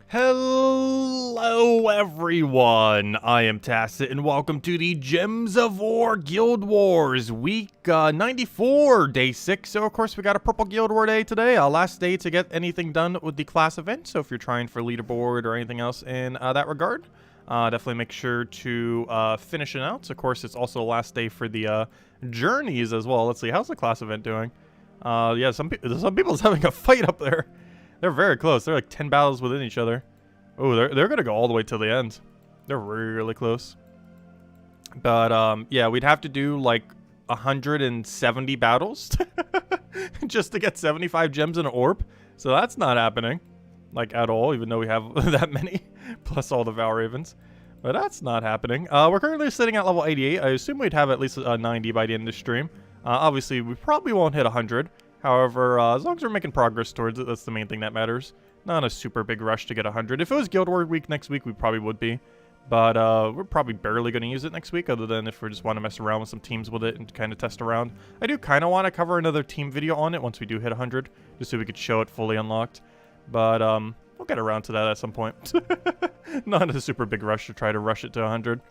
Hello everyone, I am Tacit and welcome to the Gems of War Guild Wars week 94, day 6. So of course we got a purple Guild War day today, last day to get anything done with the class event. So if you're trying for leaderboard or anything else in that regard, definitely make sure to finish it out. So of course it's also the last day for the journeys as well. Let's see, how's the class event doing? Yeah, some people's having a fight up there. They're very close. They're like 10 battles within each other. Oh, they're gonna go all the way till the end. They're really close. But yeah, we'd have to do like 170 battles just to get 75 gems in an orb. So that's not happening, like at all. Even though we have that many, plus all the Val Ravens. But that's not happening. We're currently sitting at level 88. I assume we'd have at least 90 by the end of the stream. Obviously, we probably won't hit 100. However, as long as we're making progress towards it, that's the main thing that matters. Not a super big rush to get 100. If it was Guild War week next week, we probably would be. But we're probably barely going to use it next week, other than if we just want to mess around with some teams with it and kind of test around. I do kind of want to cover another team video on it once we do hit 100, just so we could show it fully unlocked. But we'll get around to that at some point. Not a super big rush to try to rush it to 100.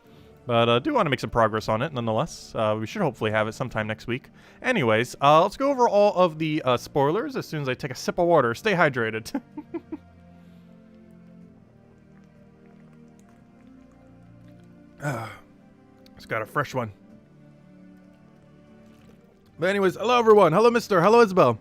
But I do want to make some progress on it, nonetheless. We should hopefully have it sometime next week. Anyways, let's go over all of the spoilers as soon as I take a sip of water. Stay hydrated. It's got a fresh one. But anyways, hello everyone. Hello Mister. Hello Isabel.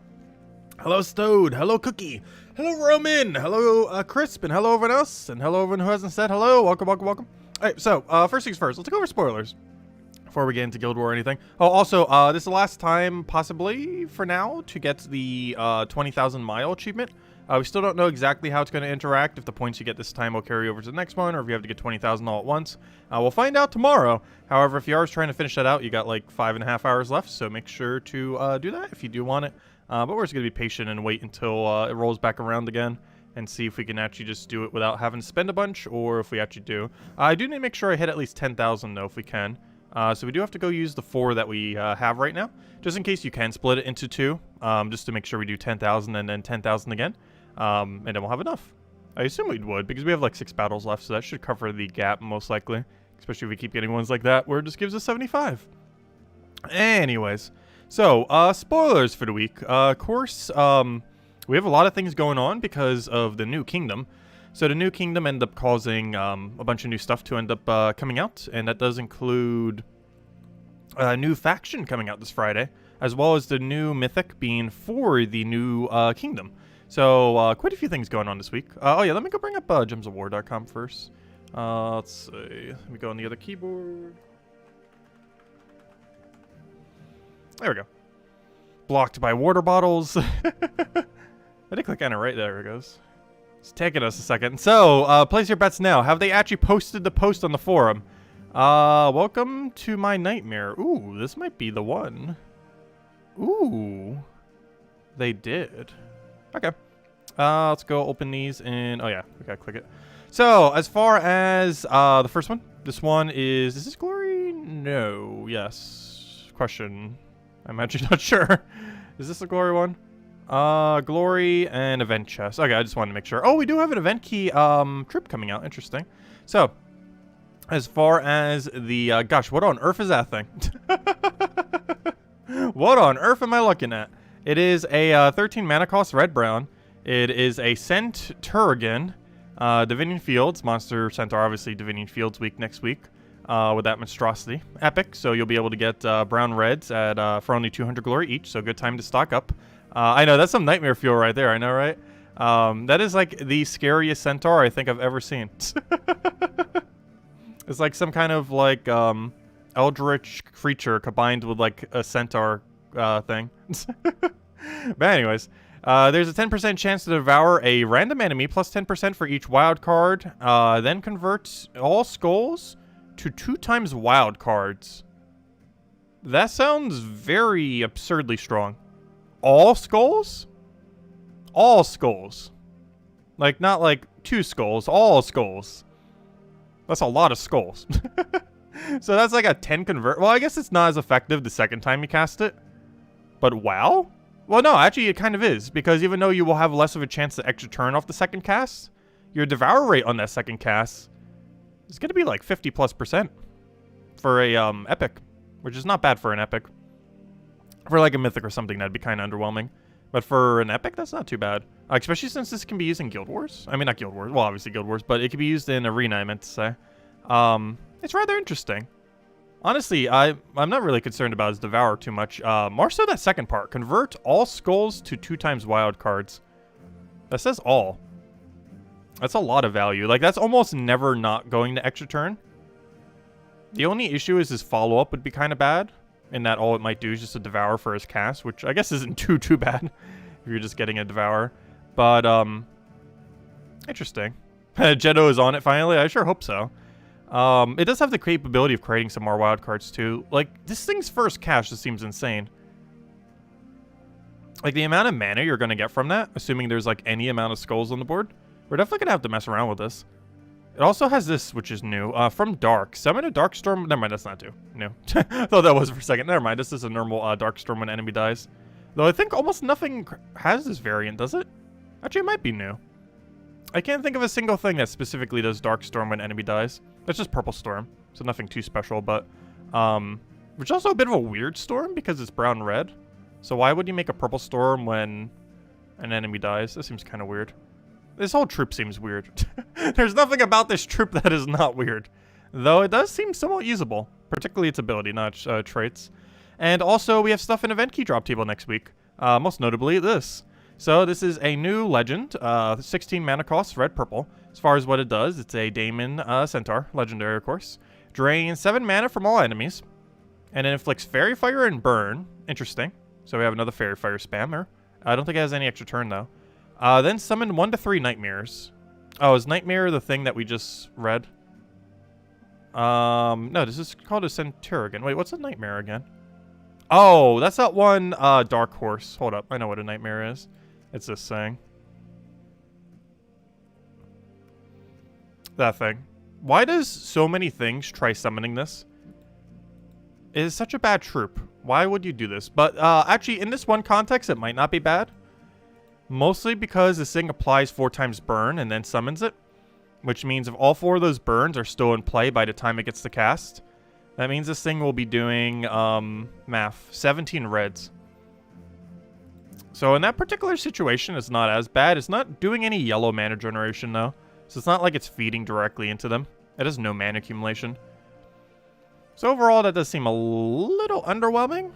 Hello Stode. Hello Cookie. Hello Roman. Hello Crisp. And hello everyone else. And hello everyone who hasn't said hello. Welcome, welcome, welcome. Alright, so, first things first, let's go over spoilers before we get into Guild War or anything. Oh, also, this is the last time, possibly, for now, to get the 20,000 mile achievement. We still don't know exactly how it's going to interact, if the points you get this time will carry over to the next one, or if you have to get 20,000 all at once. We'll find out tomorrow. However, if you are trying to finish that out, you got like 5.5 hours left, so make sure to do that if you do want it. But we're just going to be patient and wait until it rolls back around again. And see if we can actually just do it without having to spend a bunch, or if we actually do. I do need to make sure I hit at least 10,000 though, if we can. So we do have to go use the 4 that we have right now, just in case you can split it into 2, just to make sure we do 10,000 and then 10,000 again, and then we'll have enough. I assume we would, because we have like 6 battles left, so that should cover the gap most likely, especially if we keep getting ones like that where it just gives us 75. Anyways, so spoilers for the week. Of course, we have a lot of things going on because of the new kingdom. So the new kingdom ended up causing a bunch of new stuff to end up coming out. And that does include a new faction coming out this Friday, as well as the new mythic being for the new kingdom. So quite a few things going on this week. Oh yeah, let me go bring up gemsofwar.com first. Let's see. Let me go on the other keyboard. There we go. Blocked by water bottles. I did click enter, right? There it goes. It's taking us a second. So, place your bets now. Have they actually posted the post on the forum? Welcome to my nightmare. Ooh, this might be the one. Ooh. They did. Okay. Let's go open these and... Oh, yeah. We gotta click it. So, as far as the first one, this one is... Is this Glory? No. Yes. Question. I'm actually not sure. Is this the Glory one? Glory and event chest. Okay, I just wanted to make sure. Oh, we do have an event key trip coming out. Interesting. So, as far as the gosh, what on earth is that thing? What on earth am I looking at? It is a 13 mana cost red brown. It is a Centurion, Divinian Fields monster centaur. Obviously, Divinian Fields week next week. With that monstrosity. Epic, so you'll be able to get brown reds at for only 200 glory each, so good time to stock up. I know, that's some nightmare fuel right there, I know, right? That is like the scariest centaur I think I've ever seen. It's like some kind of like eldritch creature combined with like a centaur thing. But anyways, there's a 10% chance to devour a random enemy, plus 10% for each wild card, then converts all skulls to 2 times wild cards. That sounds very absurdly strong. All skulls? All skulls. Like, not like 2 skulls, all skulls. That's a lot of skulls. So that's like a 10 convert. Well, I guess it's not as effective the second time you cast it. But wow? Well, no, actually it kind of is. Because even though you will have less of a chance to extra turn off the second cast, your devour rate on that second cast is going to be like 50+% for a epic, which is not bad for an epic. For like a mythic or something, that'd be kind of underwhelming. But for an epic, that's not too bad. Especially since this can be used in Guild Wars. I mean, not Guild Wars. Well, obviously Guild Wars, but it can be used in Arena, I meant to say. It's rather interesting. Honestly, I'm not really concerned about his Devour too much. More so that second part. Convert all skulls to 2x wild cards. That says all. That's a lot of value. Like, that's almost never not going to extra turn. The only issue is his follow-up would be kind of bad. In that all it might do is just a Devour for his cast, which I guess isn't too bad if you're just getting a Devour. But, interesting. Jeddo is on it finally. I sure hope so. It does have the capability of creating some more wildcards too. Like, this thing's first cast just seems insane. Like, the amount of mana you're going to get from that, assuming there's, like, any amount of skulls on the board, we're definitely going to have to mess around with this. It also has this, which is new, from Dark. Summon a Darkstorm. Never mind, that's not new. I thought that was for a second. Never mind, this is a normal Darkstorm when an enemy dies. Though I think almost nothing has this variant, does it? Actually, it might be new. I can't think of a single thing that specifically does Darkstorm when an enemy dies. That's just Purple Storm, so nothing too special, but... which is also a bit of a weird storm because it's brown-red. So why would you make a Purple Storm when an enemy dies? That seems kind of weird. This whole troop seems weird. There's nothing about this troop that is not weird. Though it does seem somewhat usable. Particularly its ability, not traits. And also, we have stuff in Event Key Drop table next week. Most notably, this. So, this is a new legend. 16 mana cost, red-purple. As far as what it does, it's a Daemon Centaur. Legendary, of course. Drains 7 mana from all enemies. And it inflicts Fairy Fire and Burn. Interesting. So, we have another Fairy Fire spammer. I don't think it has any extra turn, though. Then summon 1 to 3 Nightmares. Oh, is Nightmare the thing that we just read? No, this is called a Centurion. Wait, what's a Nightmare again? Oh, that's that one Dark Horse. Hold up, I know what a Nightmare is. It's this thing. That thing. Why does so many things try summoning this? It is such a bad troop. Why would you do this? But actually, in this one context, it might not be bad. Mostly because this thing applies 4 times burn and then summons it. Which means if all 4 of those burns are still in play by the time it gets to cast, that means this thing will be doing, math, 17 reds. So in that particular situation, it's not as bad. It's not doing any yellow mana generation, though. So it's not like it's feeding directly into them. It has no mana accumulation. So overall, that does seem a little underwhelming.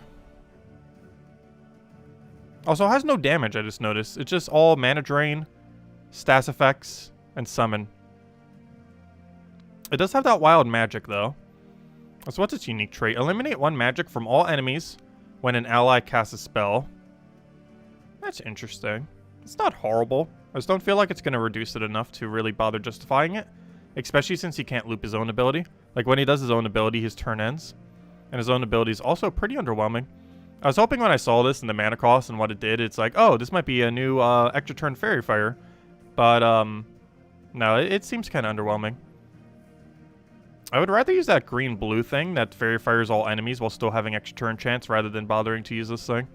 Also, it has no damage, I just noticed. It's just all mana drain, stats effects, and summon. It does have that wild magic, though. So what's its unique trait? Eliminate 1 magic from all enemies when an ally casts a spell. That's interesting. It's not horrible. I just don't feel like it's going to reduce it enough to really bother justifying it. Especially since he can't loop his own ability. Like, when he does his own ability, his turn ends. And his own ability is also pretty underwhelming. I was hoping when I saw this and the mana cost and what it did, it's like, oh, this might be a new extra turn Fairy Fire. But, no, it seems kind of underwhelming. I would rather use that green-blue thing that Fairy Fires all enemies while still having extra turn chance rather than bothering to use this thing.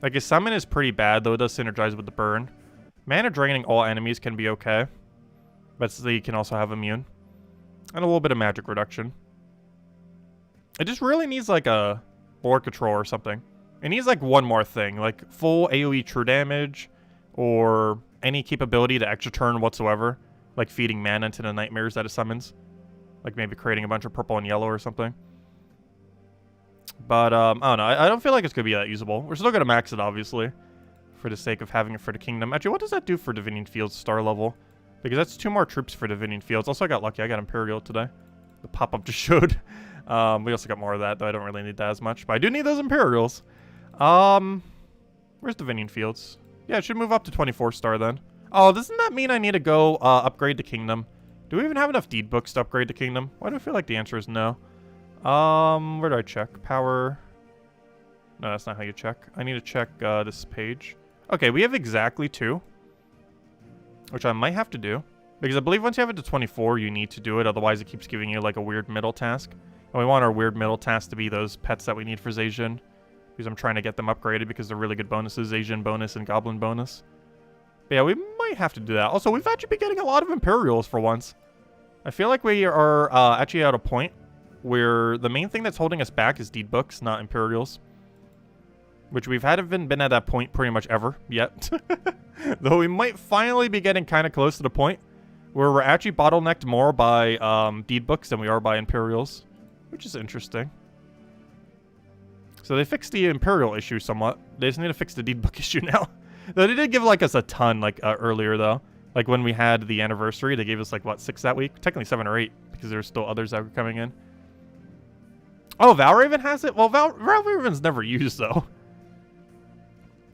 Like, his summon is pretty bad, though it does synergize with the burn. Mana draining all enemies can be okay. But he can also have immune. And a little bit of magic reduction. It just really needs, like, a board control or something. It needs, like, one more thing. Like, full AoE true damage. Or any capability to extra turn whatsoever. Like, feeding mana into the nightmares that it summons. Like, maybe creating a bunch of purple and yellow or something. But, I don't know. I don't feel like it's going to be that usable. We're still going to max it, obviously. For the sake of having it for the kingdom. Actually, what does that do for Divining Fields star level? Because that's 2 more troops for Divining Fields. Also, I got lucky. I got Imperial today. The pop-up just showed. We also got more of that, though I don't really need that as much. But I do need those Imperials. Where's Divining Fields? Yeah, it should move up to 24 star then. Oh, doesn't that mean I need to go upgrade the kingdom? Do we even have enough deed books to upgrade the kingdom? Why do I feel like the answer is no? Where do I check? Power. No, that's not how you check. I need to check this page. Okay, we have exactly 2. Which I might have to do. Because I believe once you have it to 24, you need to do it. Otherwise, it keeps giving you like a weird middle task. And we want our weird middle task to be those pets that we need for Zacian. Because I'm trying to get them upgraded because they're really good bonuses. Zacian bonus and Goblin bonus. But yeah, we might have to do that. Also, we've actually been getting a lot of Imperials for once. I feel like we are actually at a point where the main thing that's holding us back is deed books, not Imperials. Which we've haven't been at that point pretty much ever yet. Though we might finally be getting kind of close to the point where we're actually bottlenecked more by deed books than we are by Imperials. Which is interesting. So they fixed the Imperial issue somewhat. They just need to fix the deed book issue now. Though they did give like us a ton like earlier though. Like when we had the anniversary, they gave us like what, 6 that week? Technically 7 or 8 because there's still others that were coming in. Oh, Valraven has it? Well, Valraven's never used though.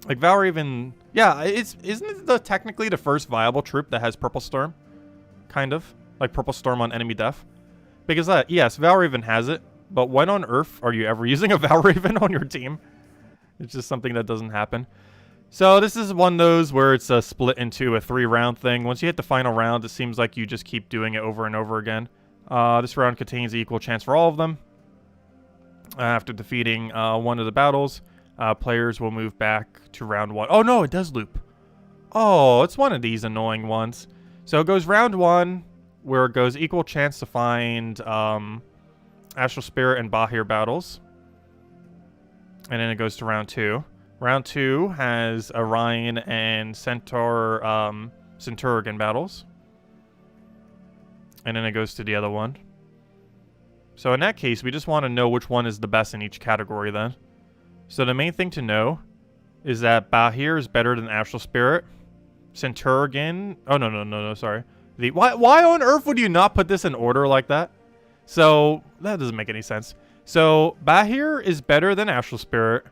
Like Valraven, yeah, isn't it technically the first viable troop that has Purple Storm? Kind of. Like Purple Storm on enemy def. Because yes, Valraven has it. But when on earth are you ever using a Valraven on your team? It's just something that doesn't happen. So this is one of those where it's split into a 3-round thing. Once you hit the final round, it seems like you just keep doing it over and over again. This round contains an equal chance for all of them. After defeating one of the battles, players will move back to round 1. Oh no, it does loop. Oh, it's one of these annoying ones. So it goes round 1, where it goes equal chance to find Astral Spirit and Bahir battles. And then it goes to round 2. Round 2 has Orion and Centurion battles. And then it goes to the other one. So in that case, we just want to know which one is the best in each category then. So the main thing to know is that Bahir is better than Astral Spirit. Centurion... Oh, no, sorry. Why on earth would you not put this in order like that? So, that doesn't make any sense. So, Bahir is better than Astral Spirit.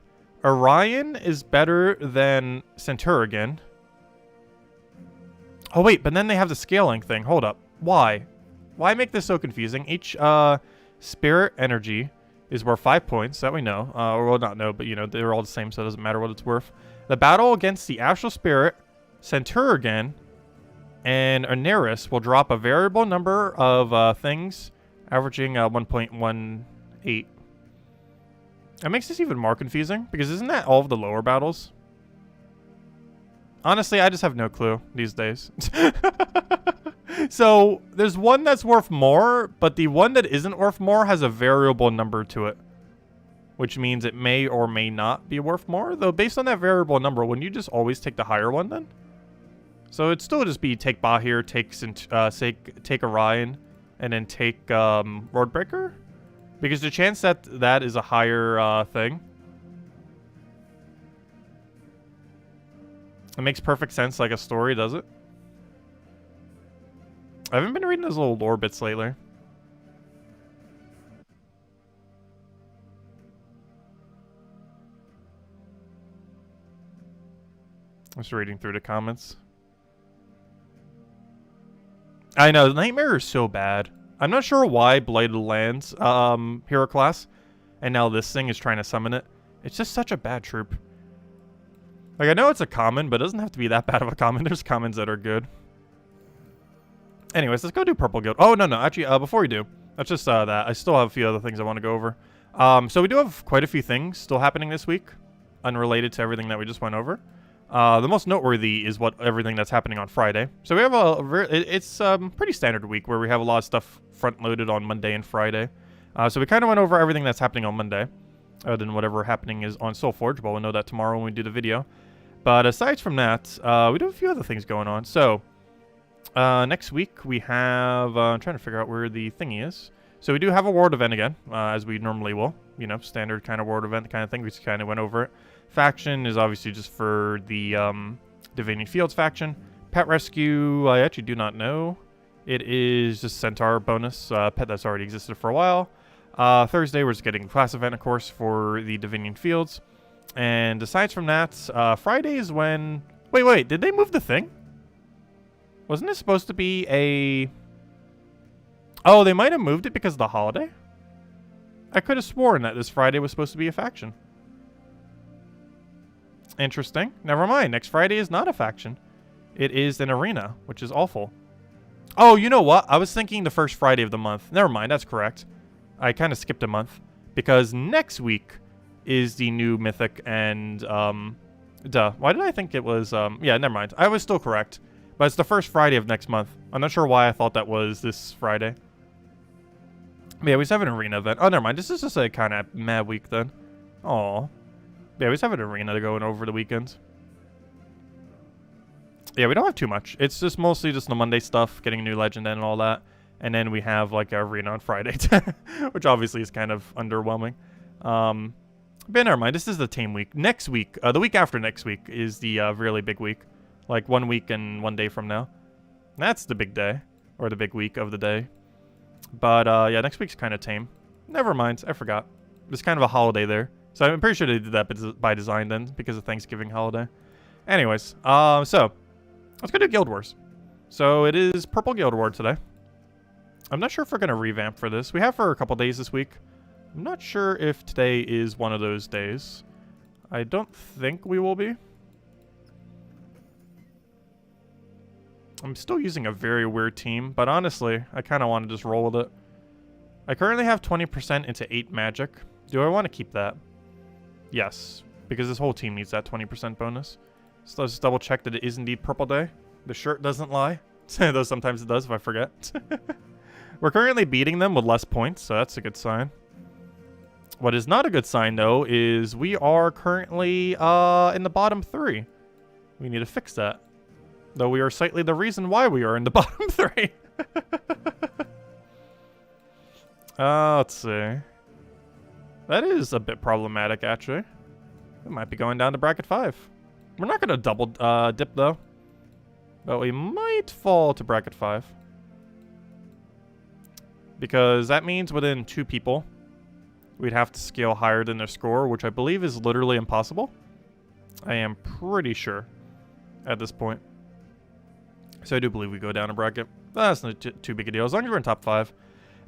Orion is better than Centurion. Oh, wait, but then they have the scaling thing. Hold up. Why? Why make this so confusing? Each spirit energy is worth 5 points, that we know. Or we'll not know, but, you know, they're all the same, so it doesn't matter what it's worth. The battle against the Astral Spirit, Centurion, and Oneris will drop a variable number of things, averaging 1.18. That makes this even more confusing, because isn't that all of the lower battles? Honestly, I just have no clue these days. So, there's one that's worth more, but the one that isn't worth more has a variable number to it. Which means it may or may not be worth more, though based on that variable number, wouldn't you just always take the higher one then? So it'd still just be take Bahir, take Orion, and then take Roadbreaker? Because the chance that that is a higher thing. It makes perfect sense like a story, does it? I haven't been reading those little lore bits lately. I'm just reading through the comments. I know, Nightmare is so bad. I'm not sure why Blighted Lands, hero class, and now this thing is trying to summon it. It's just such a bad troop. Like, I know it's a common, but it doesn't have to be that bad of a common. There's commons that are good. Anyways, let's go do Purple Guild. Oh, no, actually, before we do, that's just that. I still have a few other things I want to go over. So we do have quite a few things still happening this week, unrelated to everything that we just went over. The most noteworthy is everything that's happening on Friday. So we have it's pretty standard week where we have a lot of stuff front-loaded on Monday and Friday. So we kind of went over everything that's happening on Monday, other than whatever happening is on Soulforge, but we'll know that tomorrow when we do the video. But aside from that, we do have a few other things going on. So next week we have, I'm trying to figure out where the thingy is. So we do have a world event again, as we normally will. You know, standard kind of world event kind of thing. We just kind of went over it. Faction is obviously just for the Divinian Fields faction. Pet Rescue, I actually do not know. It is just Centaur bonus, pet that's already existed for a while. Thursday, we're just getting a class event, of course, for the Divinian Fields. And aside from that, Friday is when... Wait, did they move the thing? Wasn't it supposed to be a... Oh, they might have moved it because of the holiday? I could have sworn that this Friday was supposed to be a faction. Interesting. Never mind. Next Friday is not a faction. It is an arena, which is awful. Oh, you know what? I was thinking the first Friday of the month. Never mind. That's correct. I kind of skipped a month because next week is the new Mythic and Duh. Why did I think it was, yeah, never mind. I was still correct. But it's the first Friday of next month. I'm not sure why I thought that was this Friday. Yeah, we just have an arena event. Oh, never mind. This is just a kind of mad week then. Aw. Yeah, we just have an arena going over the weekend. Yeah, we don't have too much. It's just mostly just the Monday stuff, getting a new legend and all that. And then we have like an arena on Friday, which obviously is kind of underwhelming. But never mind. This is the tame week. Next week, the week after next week is the really big week. Like 1 week and 1 day from now. That's the big day. Or the big week of the day. But, yeah, next week's kind of tame. Never mind. I forgot. There's kind of a holiday there. So I'm pretty sure they did that by design then, because of Thanksgiving holiday. Anyways, so, let's go to Guild Wars. So, it is Purple Guild War today. I'm not sure if we're going to revamp for this. We have for a couple days this week. I'm not sure if today is one of those days. I don't think we will be. I'm still using a very weird team, but honestly, I kind of want to just roll with it. I currently have 20% into 8 magic. Do I want to keep that? Yes, because this whole team needs that 20% bonus. So let's double check that it is indeed Purple Day. The shirt doesn't lie. Though sometimes it does if I forget. We're currently beating them with less points, so that's a good sign. What is not a good sign, though, is we are currently in the bottom 3. We need to fix that. Though we are slightly the reason why we are in the bottom 3. Let's see. That is a bit problematic, actually. We might be going down to bracket 5. We're not going to double dip, though. But we might fall to bracket 5. Because that means within 2 people, we'd have to scale higher than their score, which I believe is literally impossible. I am pretty sure at this point. So I do believe we go down a bracket. That's not too big a deal, as long as we're in top 5.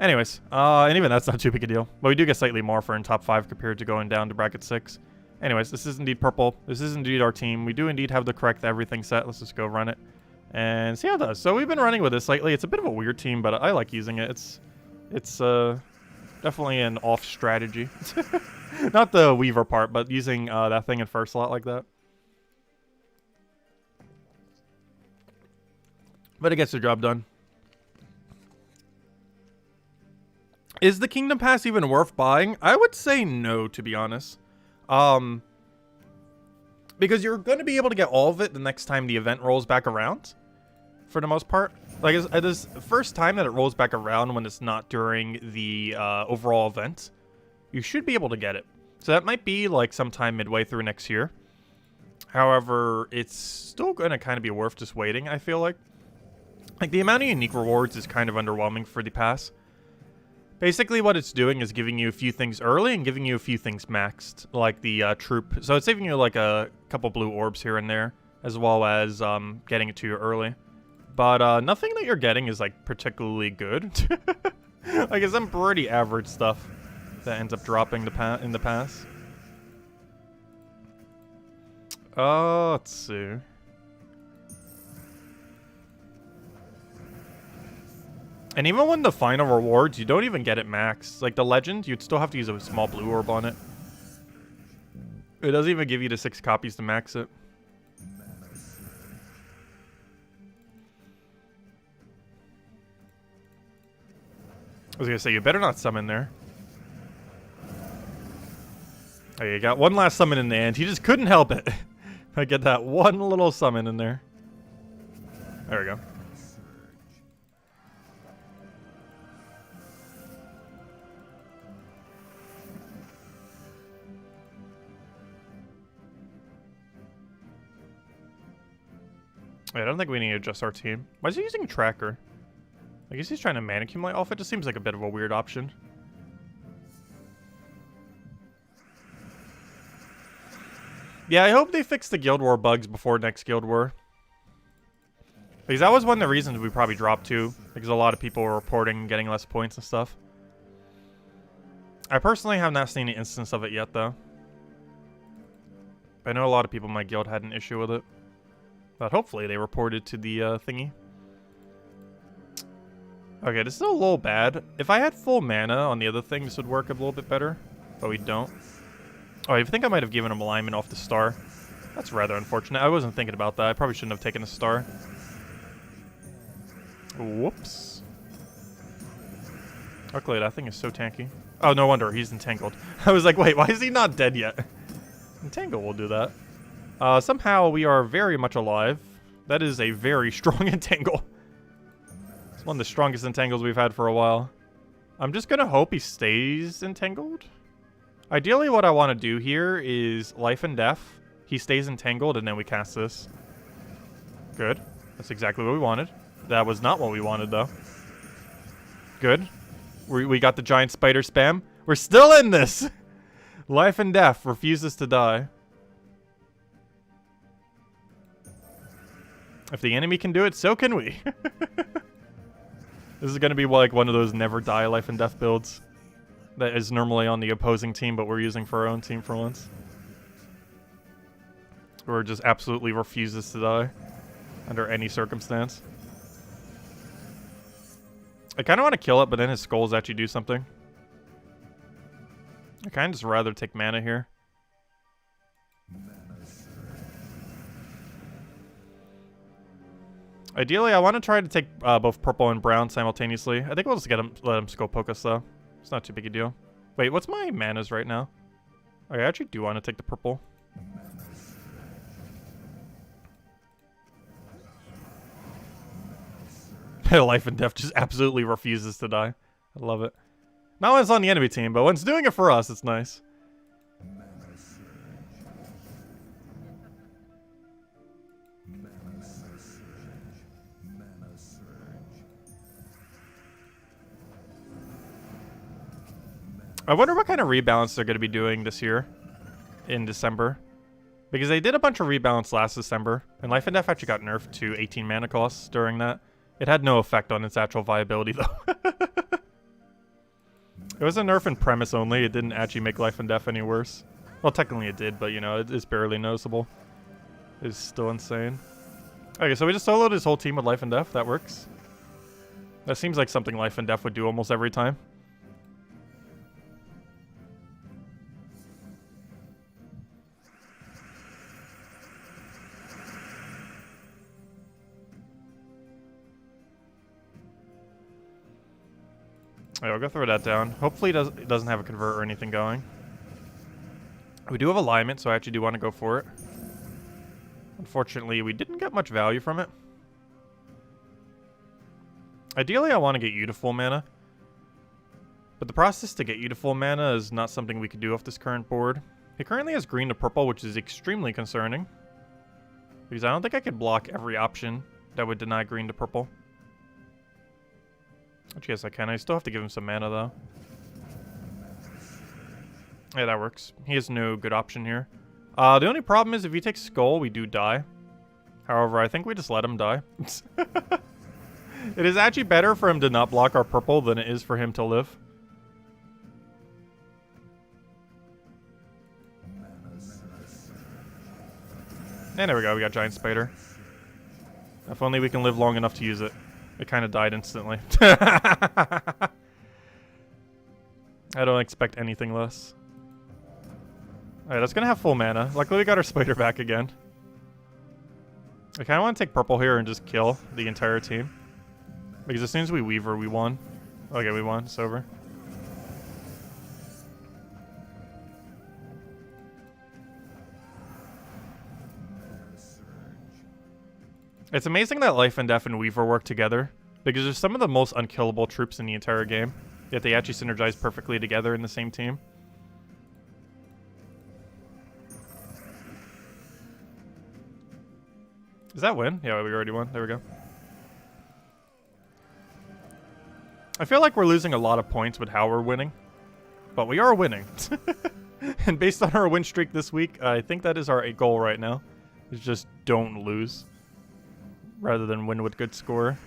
Anyways, and even that's not too big a deal. But we do get slightly more for in top 5 compared to going down to bracket 6. Anyways, this is indeed purple. This is indeed our team. We do indeed have the correct everything set. Let's just go run it and see how it does. So we've been running with this lately. It's a bit of a weird team, but I like using it. It's definitely an off strategy. Not the Weaver part, but using that thing in first slot like that. But it gets the job done. Is the Kingdom Pass even worth buying? I would say no, to be honest. Because you're going to be able to get all of it the next time the event rolls back around. For the most part. Like, it's this first time that it rolls back around when it's not during the overall event, you should be able to get it. So that might be like sometime midway through next year. However, it's still going to kind of be worth just waiting, I feel like. Like, the amount of unique rewards is kind of underwhelming for the pass. Basically, what it's doing is giving you a few things early and giving you a few things maxed, like the troop. So it's saving you like a couple blue orbs here and there, as well as getting it to you early. But nothing that you're getting is like particularly good. Like, it's some pretty average stuff that ends up dropping in the pass. Let's see. And even when the final rewards, you don't even get it maxed. Like the legend, you'd still have to use a small blue orb on it. It doesn't even give you the 6 copies to max it. I was gonna say, you better not summon there. Oh, you got one last summon in the end. He just couldn't help it. I get that one little summon in there. There we go. I don't think we need to adjust our team. Why is he using Tracker? I guess he's trying to mana accumulate off it. Just seems like a bit of a weird option. Yeah, I hope they fix the Guild War bugs before next Guild War. Because that was one of the reasons we probably dropped too. Because a lot of people were reporting getting less points and stuff. I personally have not seen an instance of it yet though. I know a lot of people in my guild had an issue with it. But hopefully they reported to the thingy. Okay, this is a little bad. If I had full mana on the other thing, this would work a little bit better. But we don't. Oh, I think I might have given him alignment off the star. That's rather unfortunate. I wasn't thinking about that. I probably shouldn't have taken a star. Whoops. Luckily, that thing is so tanky. Oh, no wonder. He's entangled. I was like, wait, why is he not dead yet? Entangle will do that. Somehow, we are very much alive. That is a very strong entangle. It's one of the strongest entangles we've had for a while. I'm just going to hope he stays entangled. Ideally, what I want to do here is life and death. He stays entangled, and then we cast this. Good. That's exactly what we wanted. That was not what we wanted, though. Good. We got the giant spider spam. We're still in this! Life and death refuses to die. If the enemy can do it, so can we. This is going to be like one of those never die life and death builds that is normally on the opposing team, but we're using for our own team for once. Or just absolutely refuses to die under any circumstance. I kind of want to kill it, but then his skulls actually do something. I kind of just rather take mana here. Ideally, I want to try to take both purple and brown simultaneously. I think we'll just let him skull poke us, though. It's not too big a deal. Wait, what's my manas right now? I actually do want to take the purple. Life and death just absolutely refuses to die. I love it. Not when it's on the enemy team, but when it's doing it for us, it's nice. I wonder what kind of rebalance they're going to be doing this year in December. Because they did a bunch of rebalance last December, and Life and Death actually got nerfed to 18 mana costs during that. It had no effect on its actual viability, though. It was a nerf in premise only. It didn't actually make Life and Death any worse. Well, technically it did, but, you know, it's barely noticeable. It's still insane. Okay, so we just soloed his whole team with Life and Death. That works. That seems like something Life and Death would do almost every time. Alright, I'll go throw that down. Hopefully it doesn't have a convert or anything going. We do have alignment, so I actually do want to go for it. Unfortunately, we didn't get much value from it. Ideally, I want to get you to full mana. But the process to get you to full mana is not something we could do off this current board. He currently has green to purple, which is extremely concerning. Because I don't think I could block every option that would deny green to purple. Which yes, I can. I still have to give him some mana, though. Yeah, that works. He has no good option here. The only problem is if he takes Skull, we do die. However, I think we just let him die. It is actually better for him to not block our purple than it is for him to live. And there we go. We got Giant Spider. If only we can live long enough to use it. It kind of died instantly. I don't expect anything less. Alright, that's going to have full mana. Luckily, we got our spider back again. I kind of want to take purple here and just kill the entire team. Because as soon as we Weaver, we won. Okay, we won. It's over. It's amazing that Life and Death and Weaver work together, because they're some of the most unkillable troops in the entire game, yet they actually synergize perfectly together in the same team. Does that win? Yeah, we already won. There we go. I feel like we're losing a lot of points with how we're winning, but we are winning. And based on our win streak this week, I think that is our goal right now, is just don't lose. Rather than win with good score.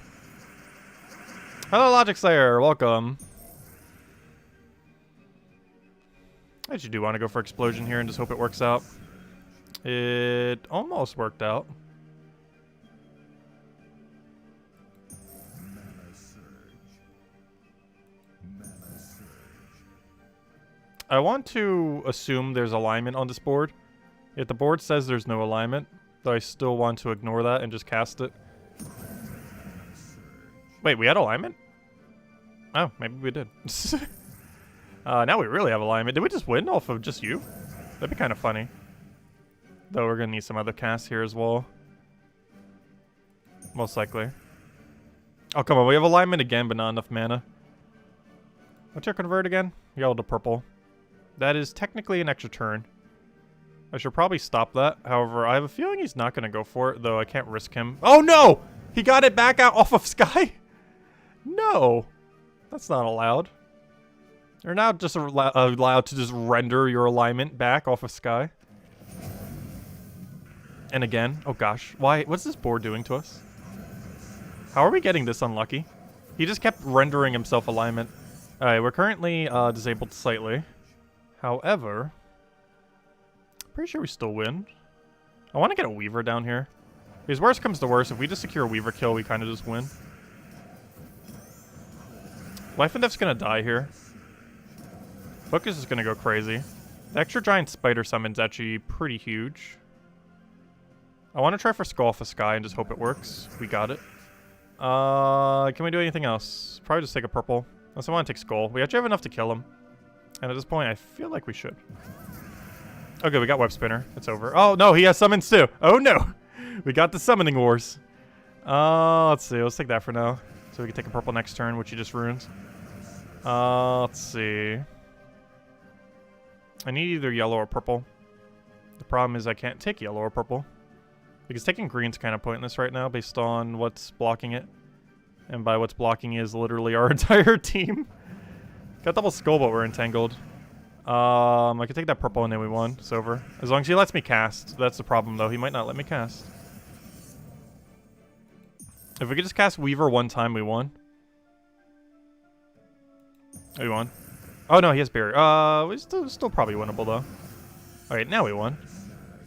Hello, Logic Slayer. Welcome. I actually do want to go for Explosion here and just hope it works out. It almost worked out. I want to assume there's alignment on this board, Yet the board says there's no alignment, though I still want to ignore that and just cast it. Wait, we had alignment? Oh, maybe we did. Now we really have alignment. Did we just win off of just you? That'd be kind of funny. Though we're gonna need some other casts here as well. Most likely. Oh, come on. We have alignment again, but not enough mana. What's your convert again? Yellow to purple. That is technically an extra turn. I should probably stop that. However, I have a feeling he's not going to go for it, though I can't risk him. Oh, no! He got it back out off of Sky? No. That's not allowed. You're now just allowed to just render your alignment back off of Sky. And again, oh gosh. Why? What's this board doing to us? How are we getting this unlucky? He just kept rendering himself alignment. Alright, we're currently disabled slightly. However, pretty sure we still win. I want to get a Weaver down here. Because worst comes to worst, if we just secure a Weaver kill, we kind of just win. Life and Death's going to die here. Focus is going to go crazy. The extra giant spider summon's actually pretty huge. I want to try for Skull off of Sky and just hope it works. We got it. Can we do anything else? Probably just take a purple. Unless I want to take Skull. We actually have enough to kill him. And at this point, I feel like we should. Okay, we got Web Spinner. It's over. Oh, no, he has summons too. Oh, no. We got the Summoning Wars. Let's see. Let's take that for now. So we can take a purple next turn, which he just ruins. Let's see. I need either yellow or purple. The problem is I can't take yellow or purple. Because taking green's kind of pointless right now based on what's blocking it. And by what's blocking is literally our entire team. Got double skull, but we're entangled. I could take that purple and then we won. It's over. As long as he lets me cast. That's the problem though. He might not let me cast. If we could just cast Weaver one time, we won. We won. Oh no, he has barrier. We still probably winnable though. Alright, now we won.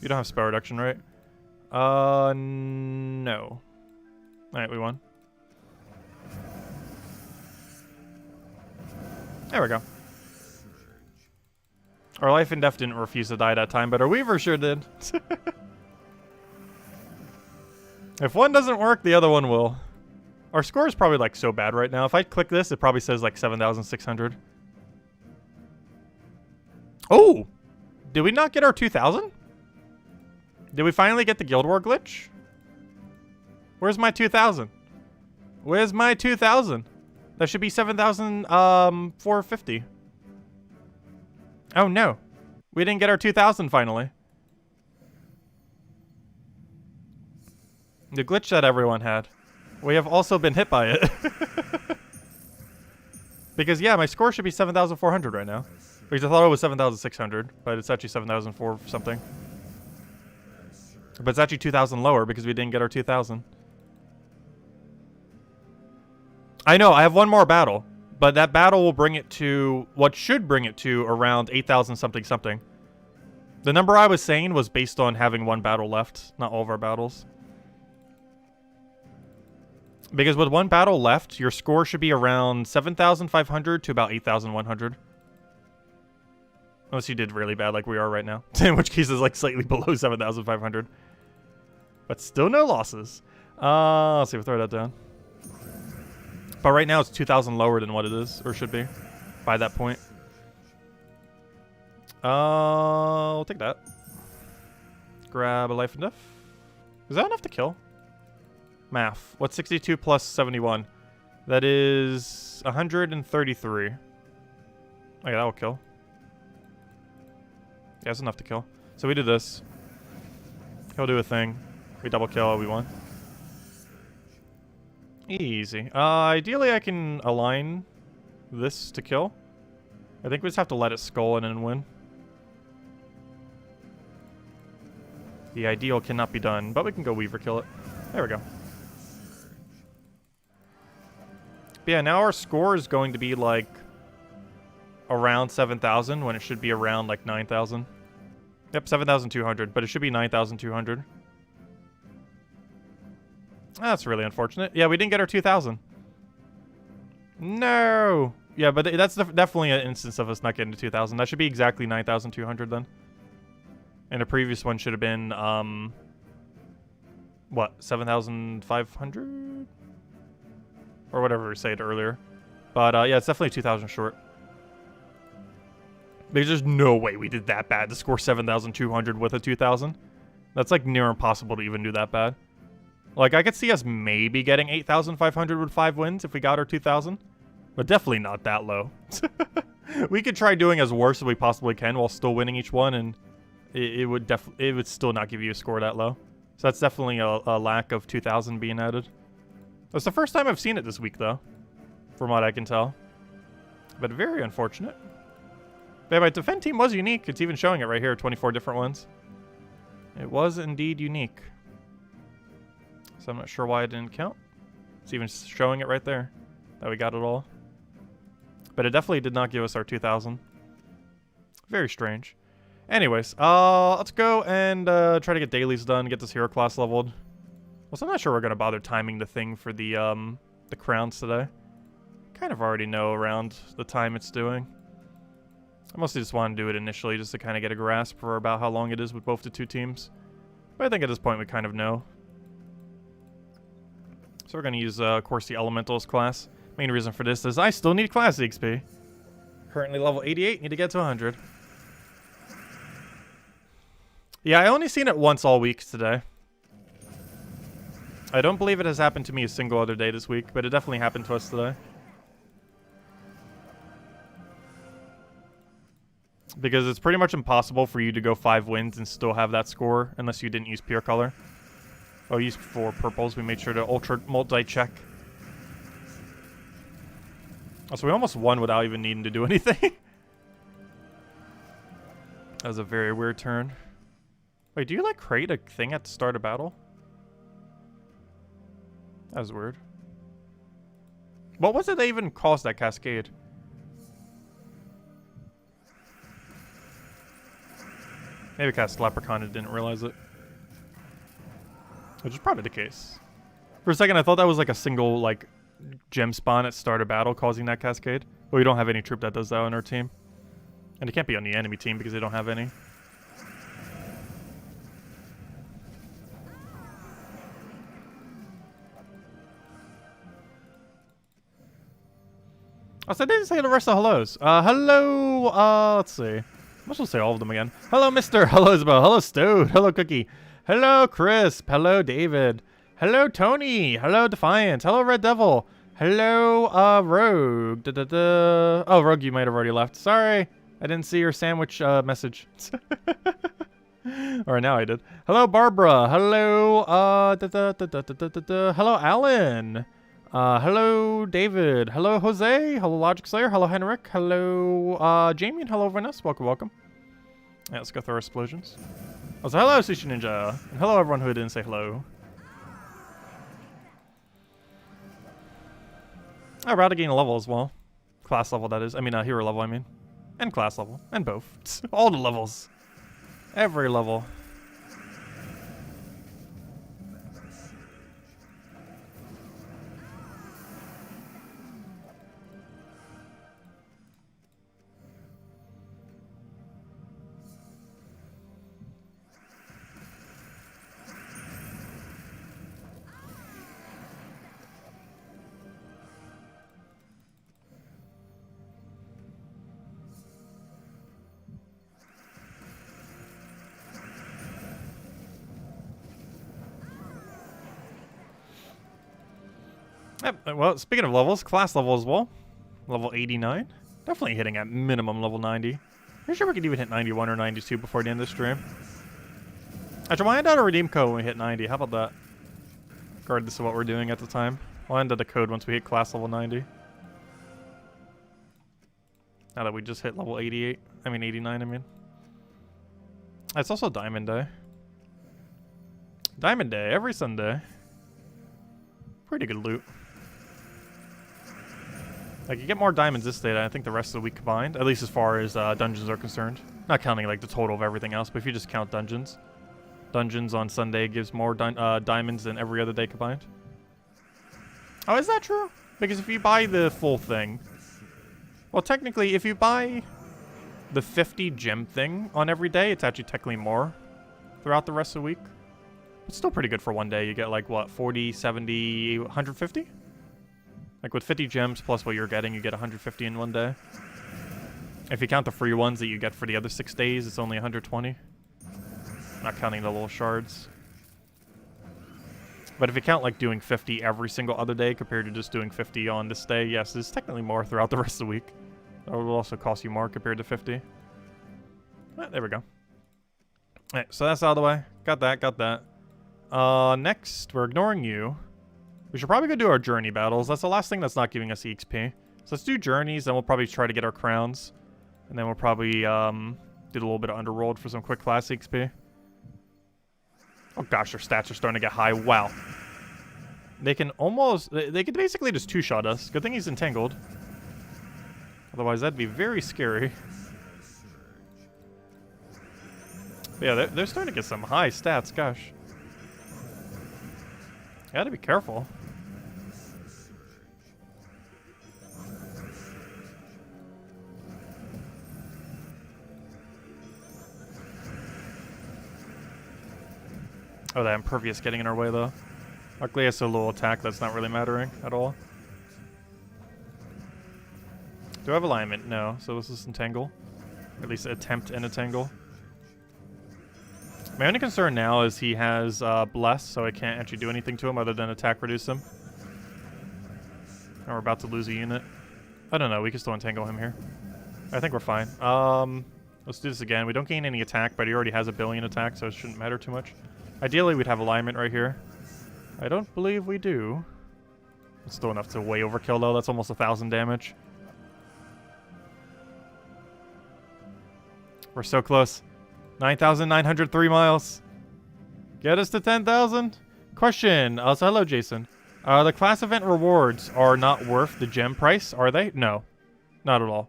You don't have spell reduction, right? No. Alright, we won. There we go. Our Life and Death didn't refuse to die that time, but our Weaver sure did. If one doesn't work, the other one will. Our score is probably like so bad right now. If I click this, it probably says like 7,600. Oh! Did we not get our 2,000? Did we finally get the Guild War glitch? Where's my 2,000? Where's my 2,000? That should be 7,450. Oh no. We didn't get our 2,000 finally. The glitch that everyone had. We have also been hit by it. Because yeah, my score should be 7,400 right now. Because I thought it was 7,600, but it's actually 7,004 something. But it's actually 2,000 lower because we didn't get our 2,000. I know, I have one more battle. But that battle will bring it to, what should bring it to around 8,000 something something. The number I was saying was based on having one battle left, not all of our battles. Because with one battle left, your score should be around 7,500 to about 8,100. Unless you did really bad like we are right now. In which case it's like slightly below 7,500. But still no losses. Let's see, we'll throw that down. But right now it's 2,000 lower than what it is, or should be, by that point. We'll take that. Grab a Life and Death. Is that enough to kill? Math. What's 62 plus 71? That is 133. Okay, that will kill. Yeah, that's enough to kill. So we do this. He'll do a thing. We double kill, we won. Easy. Ideally I can align this to kill. I think we just have to let it skull and then win. The ideal cannot be done, but we can go Weaver kill it. There we go. But yeah, now our score is going to be like around 7,000 when it should be around like 9,000. Yep, 7,200, but it should be 9,200. That's really unfortunate. Yeah, we didn't get our 2,000. No! Yeah, but that's definitely an instance of us not getting to 2,000. That should be exactly 9,200 then. And the previous one should have been, what, 7,500? Or whatever we said earlier. But, yeah, it's definitely 2,000 short. Because there's no way we did that bad to score 7,200 with a 2,000. That's, like, near impossible to even do that bad. Like, I could see us maybe getting 8,500 with 5 wins if we got our 2,000. But definitely not that low. We could try doing as worse as we possibly can while still winning each one, and it would still not give you a score that low. So that's definitely a lack of 2,000 being added. That's the first time I've seen it this week, though, from what I can tell. But very unfortunate. But my defend team was unique. It's even showing it right here, 24 different ones. It was indeed unique. So I'm not sure why it didn't count. It's even showing it right there, that we got it all. But it definitely did not give us our 2,000. Very strange. Anyways, let's go and try to get dailies done, get this hero class leveled. Also, I'm not sure we're going to bother timing the thing for the crowns today. Kind of already know around the time it's doing. I mostly just want to do it initially just to kind of get a grasp for about how long it is with both the two teams. But I think at this point we kind of know. So we're going to use, of course, the Elementals class. Main reason for this is I still need class XP. Currently level 88, need to get to 100. Yeah, I only seen it once all week today. I don't believe it has happened to me a single other day this week, but it definitely happened to us today. Because it's pretty much impossible for you to go 5 wins and still have that score unless you didn't use pure color. Oh, use 4 purples. We made sure to ultra multi-check. Oh, so we almost won without even needing to do anything. That was a very weird turn. Wait, do you like create a thing at the start of battle? That was weird. What was it that even caused that cascade? Maybe cast Leprechaun and didn't realize it. Which is probably the case. For a second, I thought that was like a single, like, gem spawn at start of battle causing that cascade. But we don't have any troop that does that on our team. And it can't be on the enemy team because they don't have any. Oh, so I didn't say the rest of hellos. Hello, let's see. I'm supposed to say all of them again. Hello, Mister. Hello, Isabel. Hello, Stode. Hello, Cookie. Hello, Crisp. Hello, David. Hello, Tony. Hello, Defiant. Hello, Red Devil. Hello, Rogue. Oh, Rogue, you might have already left. Sorry. I didn't see your sandwich message. Or now I did. Hello, Barbara. Hello, hello, Alan. Hello, David. Hello, Jose. Hello, Logic Slayer. Hello, Henrik. Hello, Jamie. And hello, everyone else. Welcome, welcome. Yeah, let's go through our explosions. Also, hello, Sushi Ninja. And hello, everyone who didn't say hello. I'm about to gain a level as well. Class level, that is. I mean, hero level, I mean. And class level. And both. All the levels. Every level. Yep, well, speaking of levels, class level as well. Level 89. Definitely hitting at minimum level 90. Pretty sure we could even hit 91 or 92 before the end of the stream. Actually, we'll hand out a redeem code when we hit 90. How about that? Regardless of what we're doing at the time. We'll hand out the code once we hit class level 90. Now that we just hit level 88. I mean 89, I mean. It's also Diamond Day. Diamond Day, every Sunday. Pretty good loot. Like, you get more diamonds this day than I think the rest of the week combined, at least as far as dungeons are concerned. Not counting, like, the total of everything else, but if you just count dungeons. Dungeons on Sunday gives more diamonds than every other day combined. Oh, is that true? Because if you buy the full thing... Well, technically, if you buy... the 50 gem thing on every day, it's actually technically more throughout the rest of the week. It's still pretty good for one day. You get like, what, 40, 70, 150? Like with 50 gems plus what you're getting, you get 150 in one day. If you count the free ones that you get for the other 6 days, it's only 120. Not counting the little shards. But if you count like doing 50 every single other day compared to just doing 50 on this day, yes, it's technically more throughout the rest of the week. It will also cost you more compared to 50. There we go. Alright, so that's out of the way. Got that, got that. Next, we're ignoring you. We should probably go do our journey battles. That's the last thing that's not giving us EXP. So let's do journeys, then we'll probably try to get our crowns. And then we'll probably do a little bit of underworld for some quick class EXP. Oh gosh, their stats are starting to get high. Wow. They can almost... They could basically just two-shot us. Good thing he's entangled. Otherwise, that'd be very scary. But yeah, they're starting to get some high stats. Gosh. You gotta be careful. Oh, that impervious getting in our way, though. Luckily, it's a little attack that's not really mattering at all. Do I have alignment? No. So this is entangle. Or at least attempt an entangle. My only concern now is he has Bless, so I can't actually do anything to him other than attack reduce him. And we're about to lose a unit. I don't know. We can still entangle him here. I think we're fine. Let's do this again. We don't gain any attack, but he already has a billion attack, so it shouldn't matter too much. Ideally, we'd have alignment right here. I don't believe we do. It's still enough to way overkill, though. That's almost 1,000 damage. We're so close. 9,903 miles. Get us to 10,000. Question. So hello, Jason. The class event rewards are not worth the gem price, are they? No. Not at all.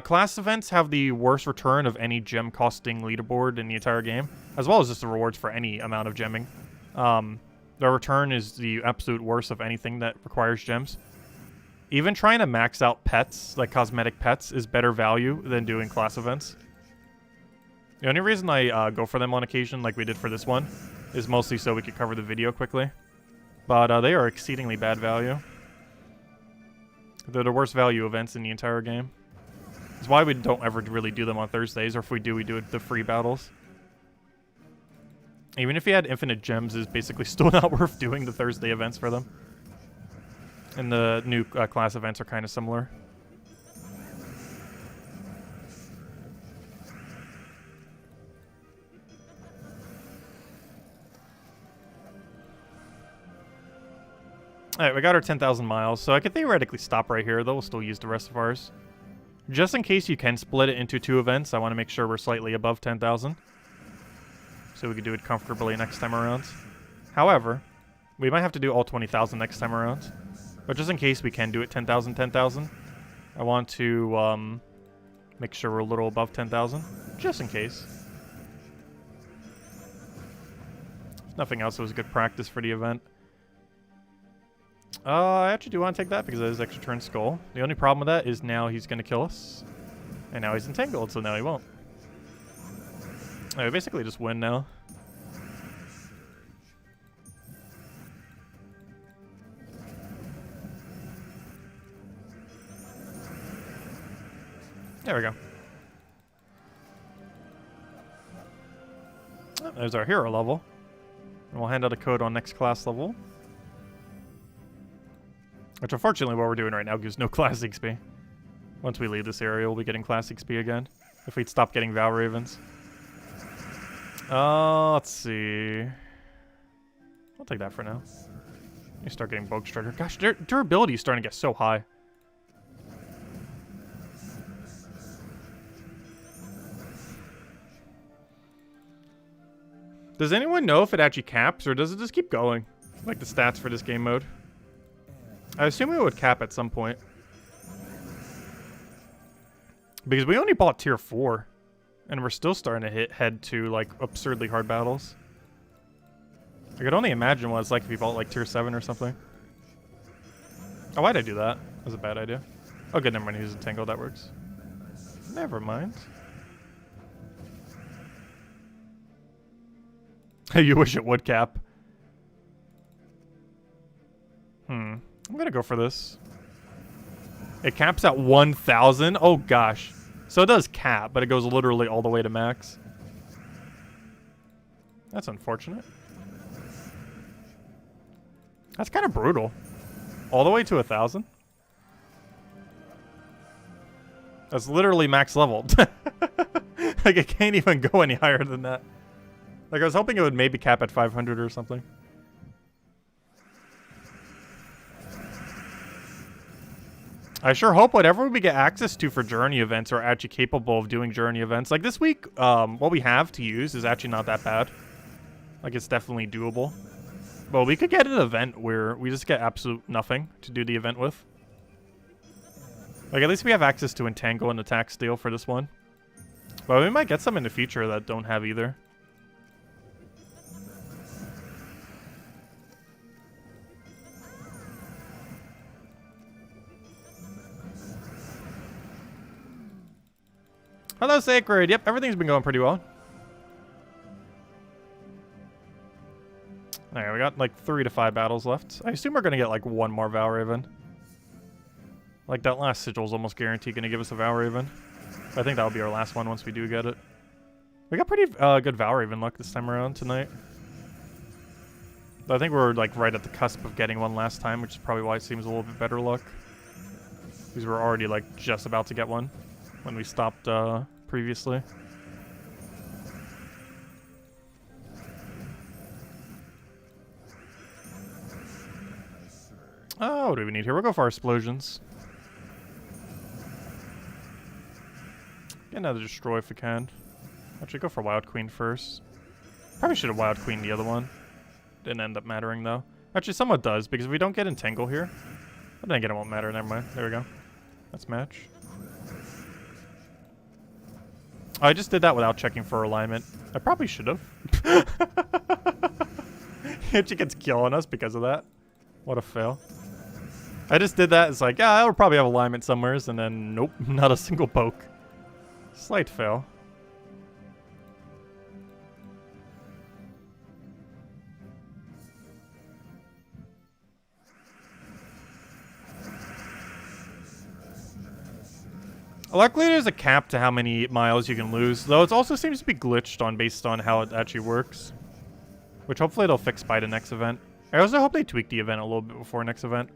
Class events have the worst return of any gem costing leaderboard in the entire game, as well as just the rewards for any amount of gemming. The return is the absolute worst of anything that requires gems. Even trying to max out pets, like cosmetic pets, is better value than doing class events. The only reason I go for them on occasion, like we did for this one, is mostly so we could cover the video quickly. But they are exceedingly bad value. They're the worst value events in the entire game. That's why we don't ever really do them on Thursdays, or if we do the free battles. Even if you had infinite gems, is basically still not worth doing the Thursday events for them. And the new class events are kind of similar. Alright, we got our 10,000 miles, so I could theoretically stop right here, though we'll still use the rest of ours. Just in case you can split it into 2 events, I want to make sure we're slightly above 10,000. So we can do it comfortably next time around. However, we might have to do all 20,000 next time around. But just in case we can do it 10,000, 10,000, I want to make sure we're a little above 10,000. Just in case. If nothing else, it was good practice for the event. I actually do want to take that because it is extra turn skull. The only problem with that is now he's going to kill us. And now he's entangled, so now he won't. We basically just win now. There we go. Oh, there's our hero level. And we'll hand out a code on next class level. Which, unfortunately, what we're doing right now gives no class XP. Once we leave this area, we'll be getting class XP again. If we'd stop getting Val Ravens. Let's see. I'll take that for now. You start getting Bulk Striker. Gosh, their durability is starting to get so high. Does anyone know if it actually caps, or does it just keep going? Like the stats for this game mode? I assume it would cap at some point. Because we only bought tier 4. And we're still starting to head to, like, absurdly hard battles. I could only imagine what it's like if you bought, like, tier 7 or something. Oh, why'd I do that? That was a bad idea. Oh, good, never mind. He's entangled. That works. Never mind. You wish it would cap. I'm gonna go for this. It caps at 1,000. Oh gosh. So it does cap, but it goes literally all the way to max. That's unfortunate. That's kind of brutal. All the way to 1,000. That's literally max level. Like, it can't even go any higher than that. Like, I was hoping it would maybe cap at 500 or something. I sure hope whatever we get access to for journey events are actually capable of doing journey events. Like, this week, what we have to use is actually not that bad. Like, it's definitely doable. But we could get an event where we just get absolute nothing to do the event with. Like, at least we have access to Entangle and Attack Steal for this one. But we might get some in the future that don't have either. Hello, Sacred. Yep, everything's been going pretty well. Alright, we got like 3 to 5 battles left. I assume we're going to get like one more Vow Raven. Like, that last Sigil's almost guaranteed going to give us a Vow Raven. I think that'll be our last one once we do get it. We got pretty good Vow Raven luck this time around tonight. I think we're like right at the cusp of getting one last time, which is probably why it seems a little bit better luck. Because we're already like just about to get one when we stopped previously. Oh, what do we need here? We'll go for our explosions. Get another destroy if we can. Actually, go for Wild Queen first. Probably should have Wild Queen the other one. Didn't end up mattering though. Actually, somewhat does, because if we don't get Entangle here, but then again, it won't matter. Never mind. There we go. That's match. Oh, I just did that without checking for alignment. I probably should have. She gets kill on us because of that. What a fail. I just did that. It's like, yeah, I'll probably have alignment somewheres, and then nope, not a single poke. Slight fail. Luckily, there's a cap to how many miles you can lose, though it also seems to be glitched on based on how it actually works. Which hopefully they'll fix by the next event. I also hope they tweak the event a little bit before next event.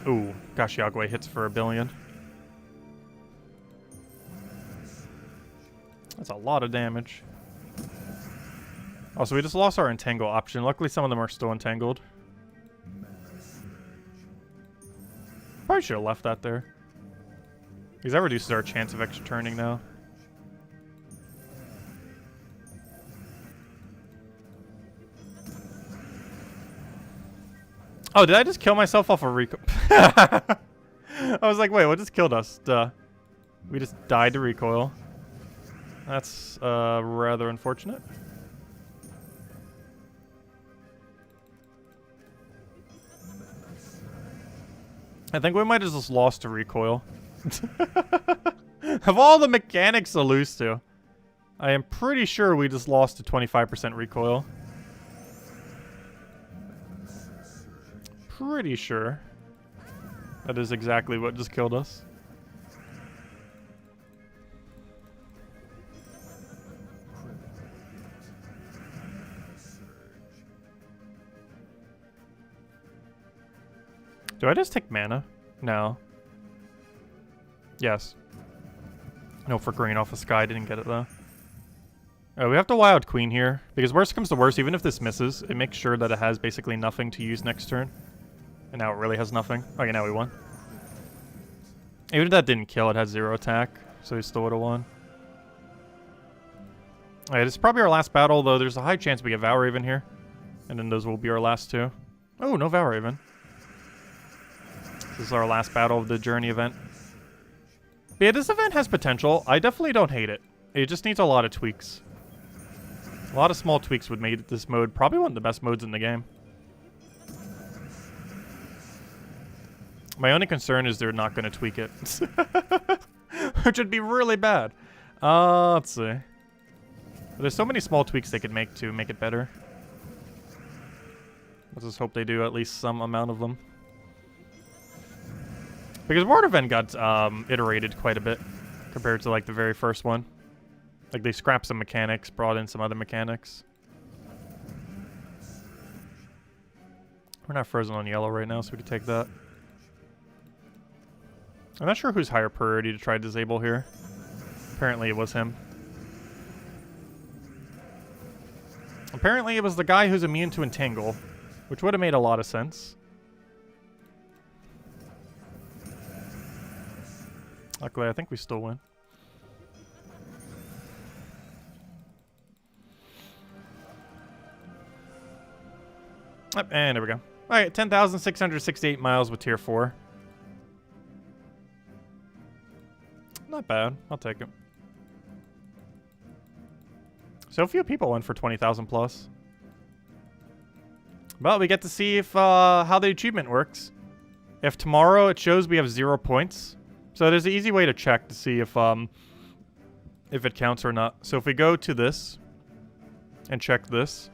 Ooh, gosh, Yagway hits for 1 billion. That's a lot of damage. Also, we just lost our Entangle option. Luckily, some of them are still entangled. Probably should have left that there. Because that reduces our chance of extra turning now. Oh, did I just kill myself off a recoil? I was like, wait, what just killed us? Duh. We just died to recoil. That's rather unfortunate. I think we might have just lost to recoil. Of all the mechanics to lose to, I am pretty sure we just lost to 25% recoil. Pretty sure that is exactly what just killed us. Do I just take mana? No. Yes. No, for green off the sky. Didn't get it though. We have to Wild Queen here, because worst comes to worst, even if this misses, it makes sure that it has basically nothing to use next turn. And now it really has nothing. Okay, now we won. Even if that didn't kill, it has 0 attack, so we still would have won. Alright, this is probably our last battle, though there's a high chance we get Vow Raven here. And then those will be our last 2. Oh, no Vow Raven. This is our last battle of the journey event. But yeah, this event has potential. I definitely don't hate it. It just needs a lot of tweaks. A lot of small tweaks would make this mode probably one of the best modes in the game. My only concern is they're not going to tweak it. Which would be really bad. Let's see. There's so many small tweaks they could make to make it better. Let's just hope they do at least some amount of them. Because Word Event got iterated quite a bit compared to like the very first one. Like they scrapped some mechanics, brought in some other mechanics. We're not frozen on yellow right now, so we can take that. I'm not sure who's higher priority to try to disable here. Apparently it was him. Apparently it was the guy who's immune to Entangle, which would have made a lot of sense. Luckily, I think we still win. Yep, and there we go. Alright, 10,668 miles with tier 4. Not bad. I'll take it. So few people went for 20,000 plus. But we get to see if how the achievement works. If tomorrow it shows we have 0 points. So there's an easy way to check to see if it counts or not. So if we go to this and check this.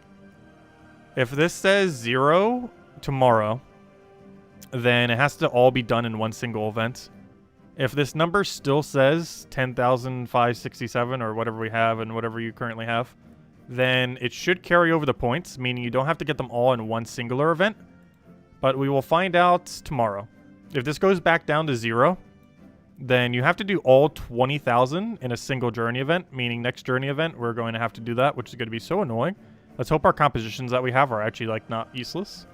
If this says 0 tomorrow, then it has to all be done in one single event. If this number still says 10,567 or whatever we have and whatever you currently have, then it should carry over the points, meaning you don't have to get them all in one singular event. But we will find out tomorrow. If this goes back down to 0, then you have to do all 20,000 in a single journey event, meaning next journey event, we're going to have to do that, which is going to be so annoying. Let's hope our compositions that we have are actually, like, not useless.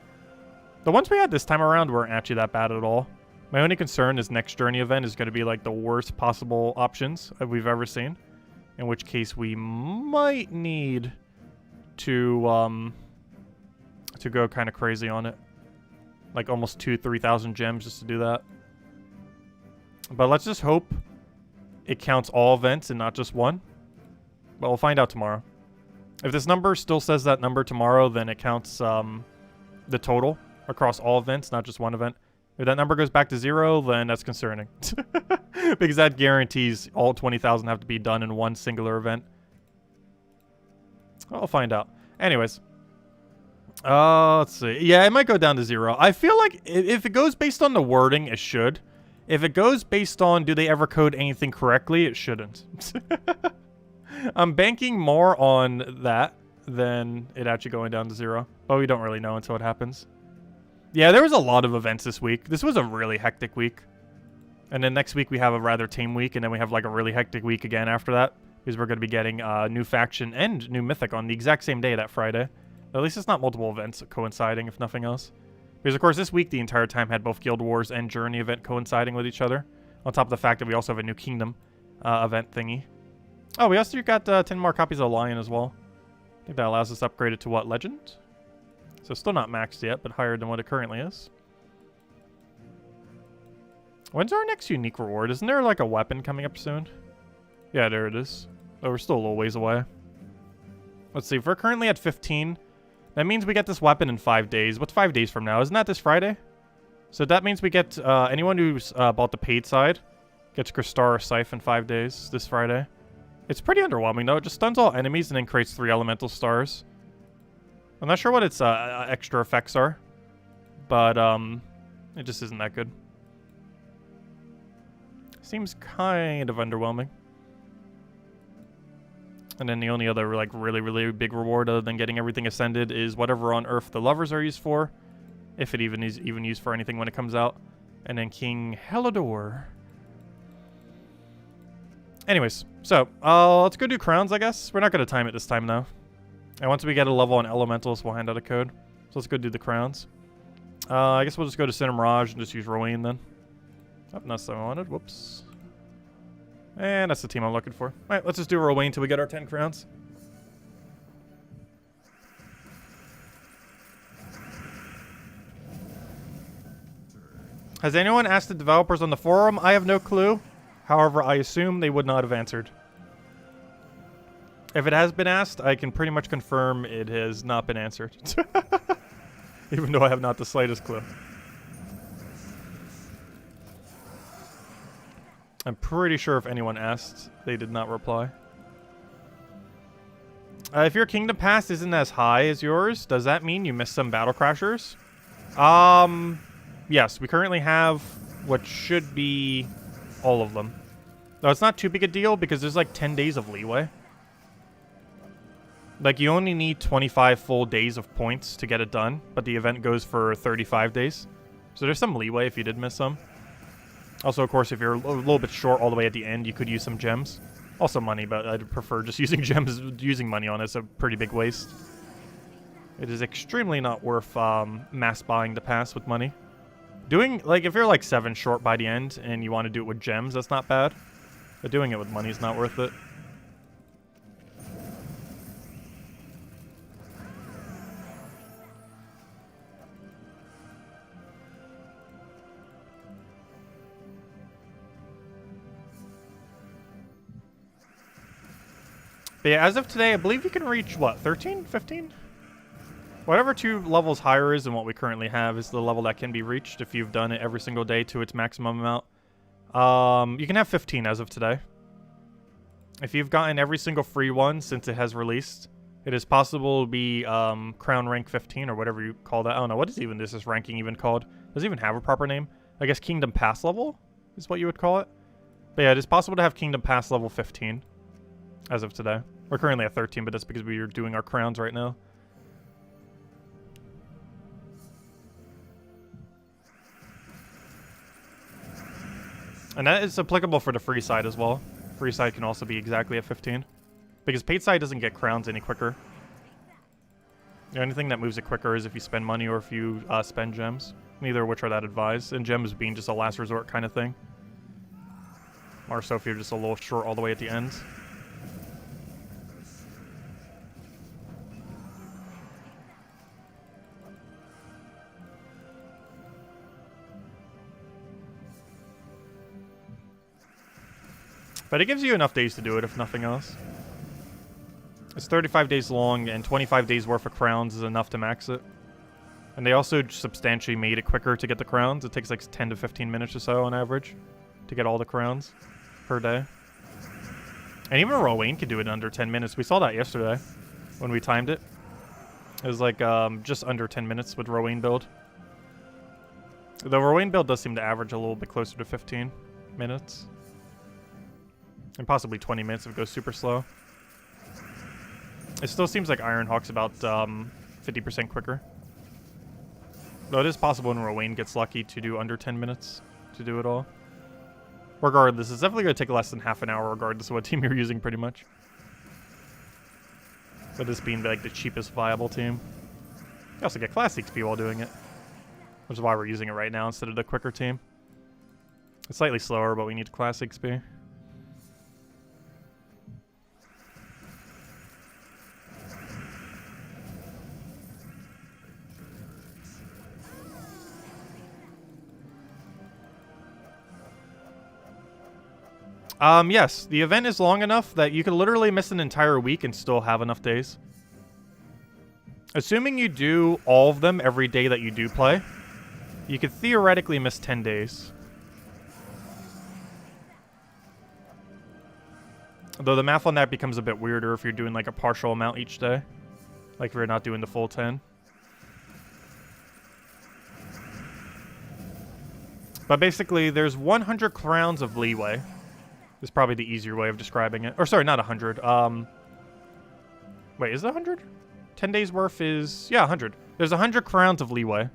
The ones we had this time around weren't actually that bad at all. My only concern is next journey event is going to be, like, the worst possible options that we've ever seen. In which case we might need to go kind of crazy on it. Like, almost 2,000-3,000 gems just to do that. But let's just hope it counts all events and not just one. But we'll find out tomorrow. If this number still says that number tomorrow, then it counts the total across all events, not just one event. If that number goes back to 0, then that's concerning. Because that guarantees all 20,000 have to be done in one singular event. I'll find out. Anyways. Let's see. Yeah, it might go down to 0. I feel like if it goes based on the wording, it should. If it goes based on do they ever code anything correctly, it shouldn't. I'm banking more on that than it actually going down to 0. But we don't really know until it happens. Yeah, there was a lot of events this week. This was a really hectic week. And then next week we have a rather tame week, and then we have like a really hectic week again after that. Because we're going to be getting new faction and new mythic on the exact same day that Friday. At least it's not multiple events coinciding, if nothing else. Because of course this week the entire time had both Guild Wars and Journey event coinciding with each other. On top of the fact that we also have a new Kingdom event thingy. Oh, we also got 10 more copies of Lion as well. I think that allows us to upgrade it to what, Legend? So still not maxed yet, but higher than what it currently is. When's our next unique reward? Isn't there like a weapon coming up soon? Yeah, there it is. Oh, we're still a little ways away. Let's see, if we're currently at 15, that means we get this weapon in 5 days. What's 5 days from now? Isn't that this Friday? So that means we get, anyone who's bought the paid side gets Crystar Scythe in 5 days this Friday. It's pretty underwhelming though. It just stuns all enemies and then creates 3 elemental stars. I'm not sure what its extra effects are, but it just isn't that good. Seems kind of underwhelming. And then the only other like really big reward other than getting everything ascended is whatever on Earth the lovers are used for, if it even is used for anything when it comes out. And then King Helidor. Anyways, so let's go do crowns, I guess. We're not going to time it this time though. And once we get a level on elementals, we'll hand out a code. So let's go do the crowns. I guess we'll just go to Cinna Mirage and just use Rowan then. Oh, that's what I wanted. Whoops. And that's the team I'm looking for. Alright, let's just do Rowan until we get our 10 crowns. Has anyone asked the developers on the forum? I have no clue. However, I assume they would not have answered. If it has been asked, I can pretty much confirm it has not been answered. Even though I have not the slightest clue. I'm pretty sure if anyone asked, they did not reply. If your Kingdom Pass isn't as high as yours, does that mean you missed some Battle Crashers? Yes, we currently have what should be all of them. Though it's not too big a deal because there's like 10 days of leeway. Like, you only need 25 full days of points to get it done, but the event goes for 35 days. So there's some leeway if you did miss some. Also, of course, if you're a little bit short all the way at the end, you could use some gems. Also money, but I'd prefer just using gems. Using money on it's a pretty big waste. It is extremely not worth mass buying the pass with money. Doing, like, if you're like 7 short by the end and you want to do it with gems, that's not bad. But doing it with money is not worth it. But yeah, as of today, I believe you can reach, what, 13? 15? Whatever 2 levels higher is than what we currently have is the level that can be reached if you've done it every single day to its maximum amount. You can have 15 as of today. If you've gotten every single free one since it has released, it is possible to be crown rank 15 or whatever you call that. I don't know, what is even this ranking even called? Does it even have a proper name? I guess Kingdom Pass level is what you would call it. But yeah, it is possible to have Kingdom Pass level 15 as of today. We're currently at 13, but that's because we are doing our crowns right now. And that is applicable for the free side as well. Free side can also be exactly at 15. Because paid side doesn't get crowns any quicker. The only thing that moves it quicker is if you spend money or if you spend gems. Neither of which are that advised. And gems being just a last resort kind of thing. Or so if you're just a little short all the way at the end. But it gives you enough days to do it, if nothing else. It's 35 days long, and 25 days worth of crowns is enough to max it. And they also substantially made it quicker to get the crowns. It takes like 10 to 15 minutes or so on average to get all the crowns per day. And even Rowan could do it in under 10 minutes. We saw that yesterday when we timed it. It was like just under 10 minutes with Rowan build. The Rowan build does seem to average a little bit closer to 15 minutes. And possibly 20 minutes if it goes super slow. It still seems like Ironhawk's about 50% quicker. Though it is possible when Rowan gets lucky to do under 10 minutes to do it all. Regardless, it's definitely going to take less than half an hour regardless of what team you're using pretty much. With this being like the cheapest viable team. You also get Class XP while doing it. Which is why we're using it right now instead of the quicker team. It's slightly slower, but we need Class XP. Yes, the event is long enough that you could literally miss an entire week and still have enough days. Assuming you do all of them every day that you do play, you could theoretically miss 10 days. Though the math on that becomes a bit weirder if you're doing like a partial amount each day. Like if you're not doing the full 10. But basically, there's 100 crowns of leeway. Is probably the easier way of describing it. Or sorry, not 100. Wait, is it 100? 10 days worth is... yeah, 100. There's 100 crowns of leeway.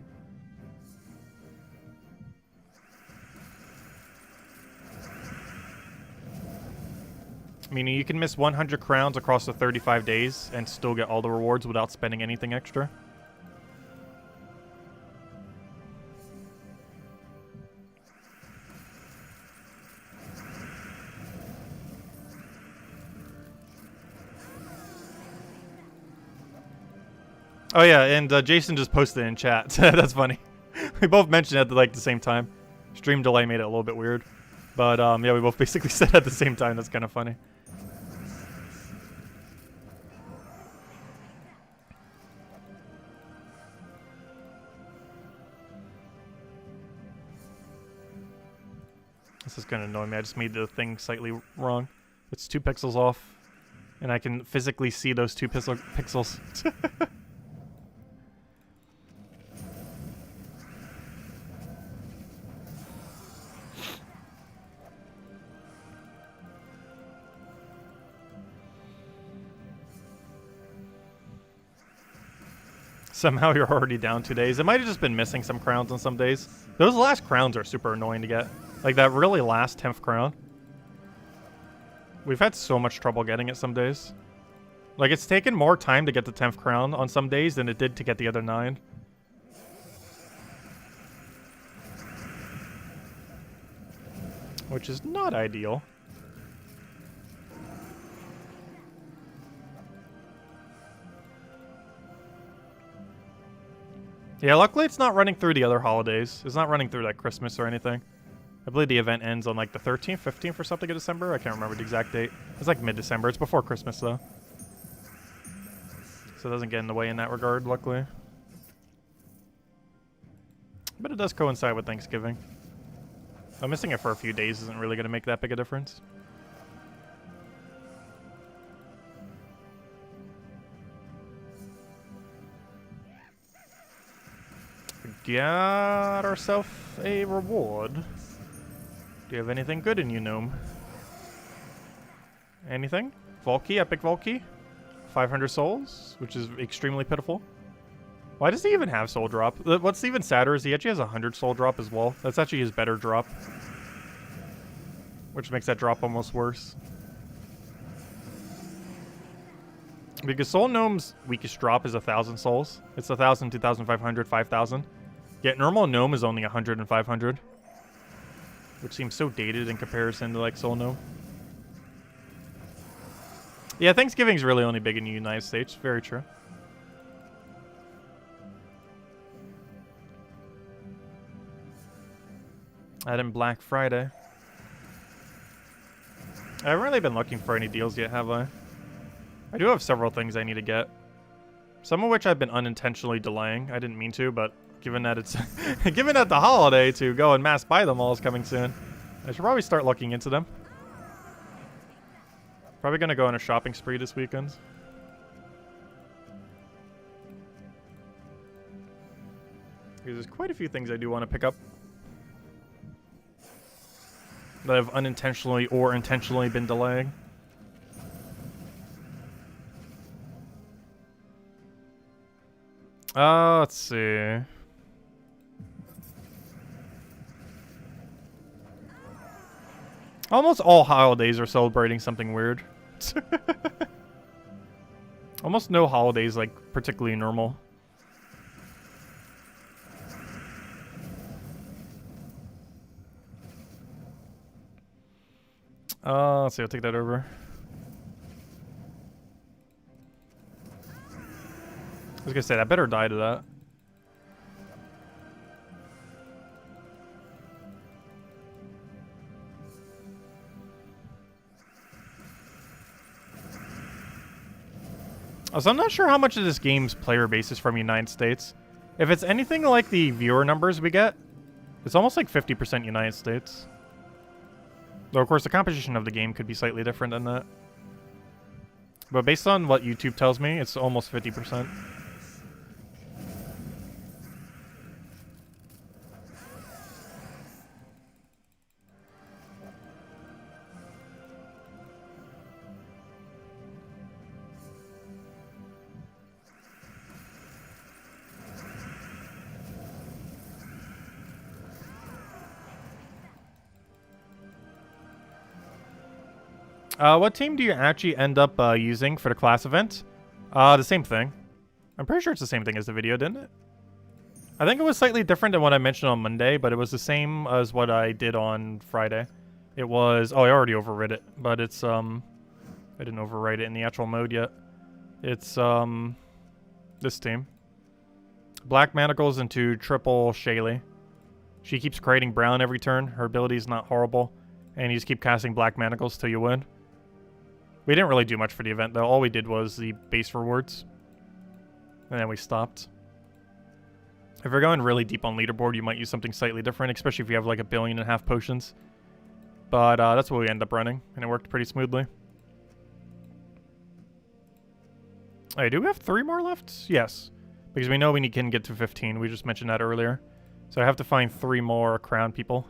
Meaning you can miss 100 crowns across the 35 days and still get all the rewards without spending anything extra. Oh yeah, and Jason just posted it in chat. That's funny. We both mentioned it at like the same time. Stream delay made it a little bit weird. But yeah, we both basically said it at the same time. That's kind of funny. This is gonna annoy me. I just made the thing slightly wrong. It's 2 pixels off, and I can physically see those 2 pixels. Somehow you're already down 2 days. It might have just been missing some crowns on some days. Those last crowns are super annoying to get. Like that really last 10th crown. We've had so much trouble getting it some days. Like it's taken more time to get the 10th crown on some days than it did to get the other 9. Which is not ideal. Yeah, luckily it's not running through the other holidays. It's not running through like Christmas or anything. I believe the event ends on like the 13th, 15th or something of December. I can't remember the exact date. It's like mid-December. It's before Christmas though. So it doesn't get in the way in that regard, luckily. But it does coincide with Thanksgiving. So missing it for a few days isn't really going to make that big a difference. Got ourselves a reward. Do you have anything good in you, gnome? Anything? Volkey, epic Volkey. 500 souls, which is extremely pitiful. Why does he even have soul drop? What's even sadder is he actually has 100 soul drop as well. That's actually his better drop. Which makes that drop almost worse. Because Soul Gnome's weakest drop is 1,000 souls. It's 1,000, 2,500, 5,000. Yet normal Gnome is only 100 and 500. Which seems so dated in comparison to like Soul Gnome. Yeah, Thanksgiving's really only big in the United States. Very true. Add in Black Friday. I haven't really been looking for any deals yet, have I? I do have several things I need to get. Some of which I've been unintentionally delaying. I didn't mean to, but given that it's given that the holiday to go and mass buy them all is coming soon, I should probably start looking into them. Probably gonna go on a shopping spree this weekend. Because there's quite a few things I do want to pick up that I've unintentionally or intentionally been delaying. Let's see. Almost all holidays are celebrating something weird. Almost no holidays like particularly normal. Let's see, I'll take that over. I was gonna say, that better die to that. So I'm not sure how much of this game's player base is from United States. If it's anything like the viewer numbers we get, it's almost like 50% United States. Though, of course, the composition of the game could be slightly different than that. But based on what YouTube tells me, it's almost 50%. What team do you actually end up using for the class event? The same thing. I'm pretty sure it's the same thing as the video, didn't it? I think it was slightly different than what I mentioned on Monday, but it was the same as what I did on Friday. It was... Oh, I already overrid it, but it's... I didn't overwrite it in the actual mode yet. It's, this team. Black Manacles into triple Shaylee. She keeps creating brown every turn. Her ability is not horrible. And you just keep casting Black Manacles till you win. We didn't really do much for the event, though. All we did was the base rewards. And then we stopped. If you're going really deep on leaderboard, you might use something slightly different, especially if you have like 1.5 billion potions. But that's what we ended up running, and it worked pretty smoothly. Hey, do we have 3 more left? Yes. Because we know we can get to 15. We just mentioned that earlier. So I have to find 3 more crown people.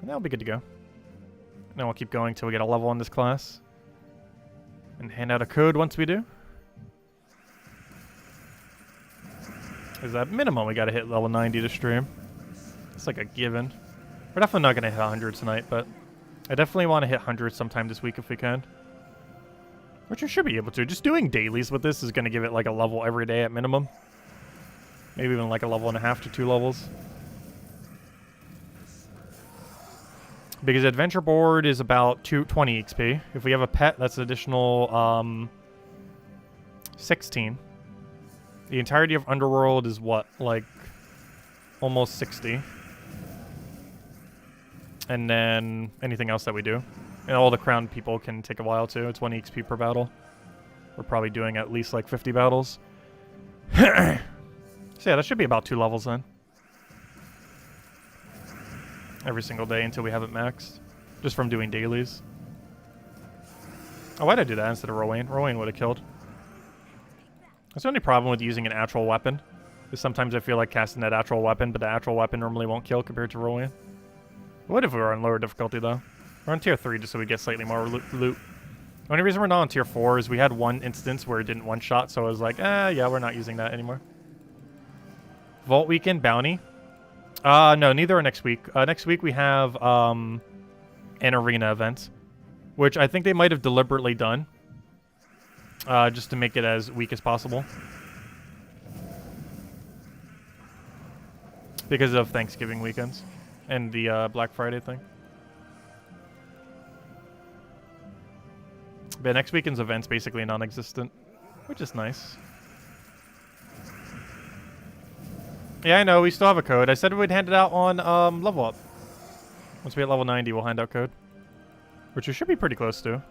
And that'll be good to go. And then we'll keep going till we get a level in this class. And hand out a code once we do. Because at minimum we gotta hit level 90 to stream. It's like a given. We're definitely not gonna hit 100 tonight, but I definitely want to hit 100 sometime this week if we can. Which we should be able to. Just doing dailies with this is gonna give it like a level every day at minimum. Maybe even like a level and a half to 2 levels. Because adventure board is about 20 XP. If we have a pet, that's an additional 16. The entirety of Underworld is what? Like almost 60. And then anything else that we do. And all the crown people can take a while too. It's 20 XP per battle. We're probably doing at least like 50 battles. So yeah, that should be about 2 levels then. Every single day until we have it maxed. Just from doing dailies. Oh, why'd I do that instead of Rowan? Rowan would have killed. That's the only problem with using an actual weapon. Is sometimes I feel like casting that actual weapon, but the actual weapon normally won't kill compared to Rowan. What if we were on lower difficulty though? We're on tier 3 just so we get slightly more loot. The only reason we're not on tier 4 is we had one instance where it didn't one-shot, so I was like, yeah, we're not using that anymore. Vault Weekend Bounty. No, neither are next week. Next week we have an arena event, which I think they might have deliberately done, just to make it as weak as possible. Because of Thanksgiving weekends and the Black Friday thing. But next weekend's event's basically non-existent, which is nice. Yeah, I know, we still have a code. I said we'd hand it out on level up. Once we hit level 90, we'll hand out code. Which we should be pretty close to.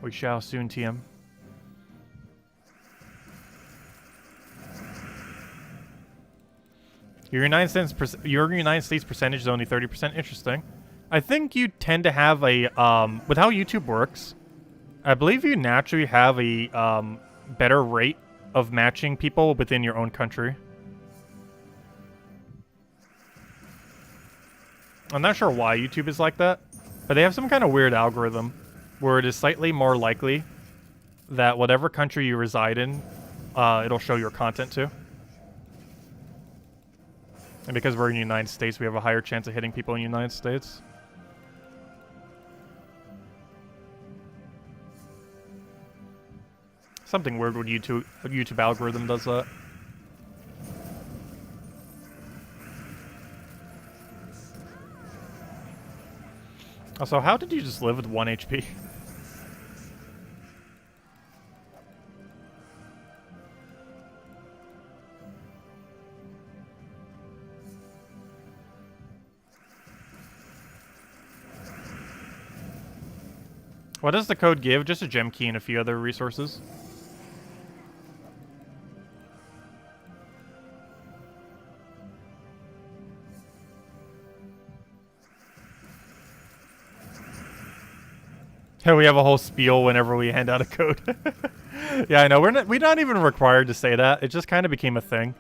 We shall soon, TM. Your United States percentage is only 30%. Interesting. I think you tend to have a, with how YouTube works, I believe you naturally have a, better rate of matching people within your own country. I'm not sure why YouTube is like that, but they have some kind of weird algorithm where it is slightly more likely that whatever country you reside in, it'll show your content to. And because we're in the United States, we have a higher chance of hitting people in the United States. Something weird with YouTube algorithm does that. Also, how did you just live with 1 HP? What does the code give? Just a gem key and a few other resources. We have a whole spiel whenever we hand out a code. Yeah, I know. We're not even required to say that. It just kind of became a thing.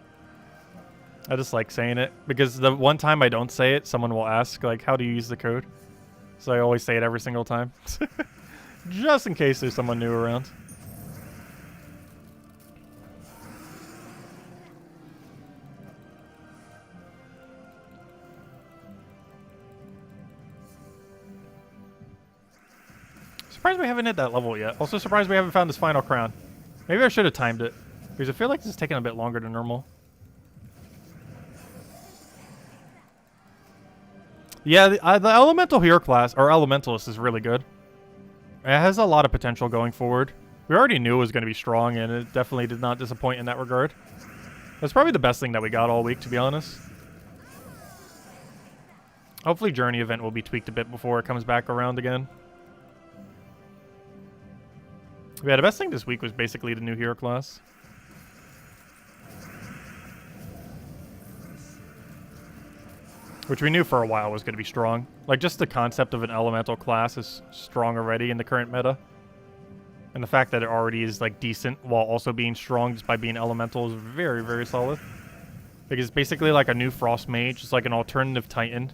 I just like saying it because the one time I don't say it, someone will ask like, "How do you use the code?" So I always say it every single time, just in case there's someone new around. Surprised we haven't hit that level yet. Also surprised we haven't found this final crown. Maybe I should have timed it. Because I feel like this is taking a bit longer than normal. Yeah, the Elemental Hero class, or Elementalist, is really good. It has a lot of potential going forward. We already knew it was going to be strong, and it definitely did not disappoint in that regard. That's probably the best thing that we got all week, to be honest. Hopefully Journey event will be tweaked a bit before it comes back around again. Yeah, the best thing this week was basically the new hero class. Which we knew for a while was going to be strong. Like, just the concept of an elemental class is strong already in the current meta. And the fact that it already is, like, decent while also being strong just by being elemental is very, very solid. Because it's basically like a new Frost Mage. It's like an alternative Titan.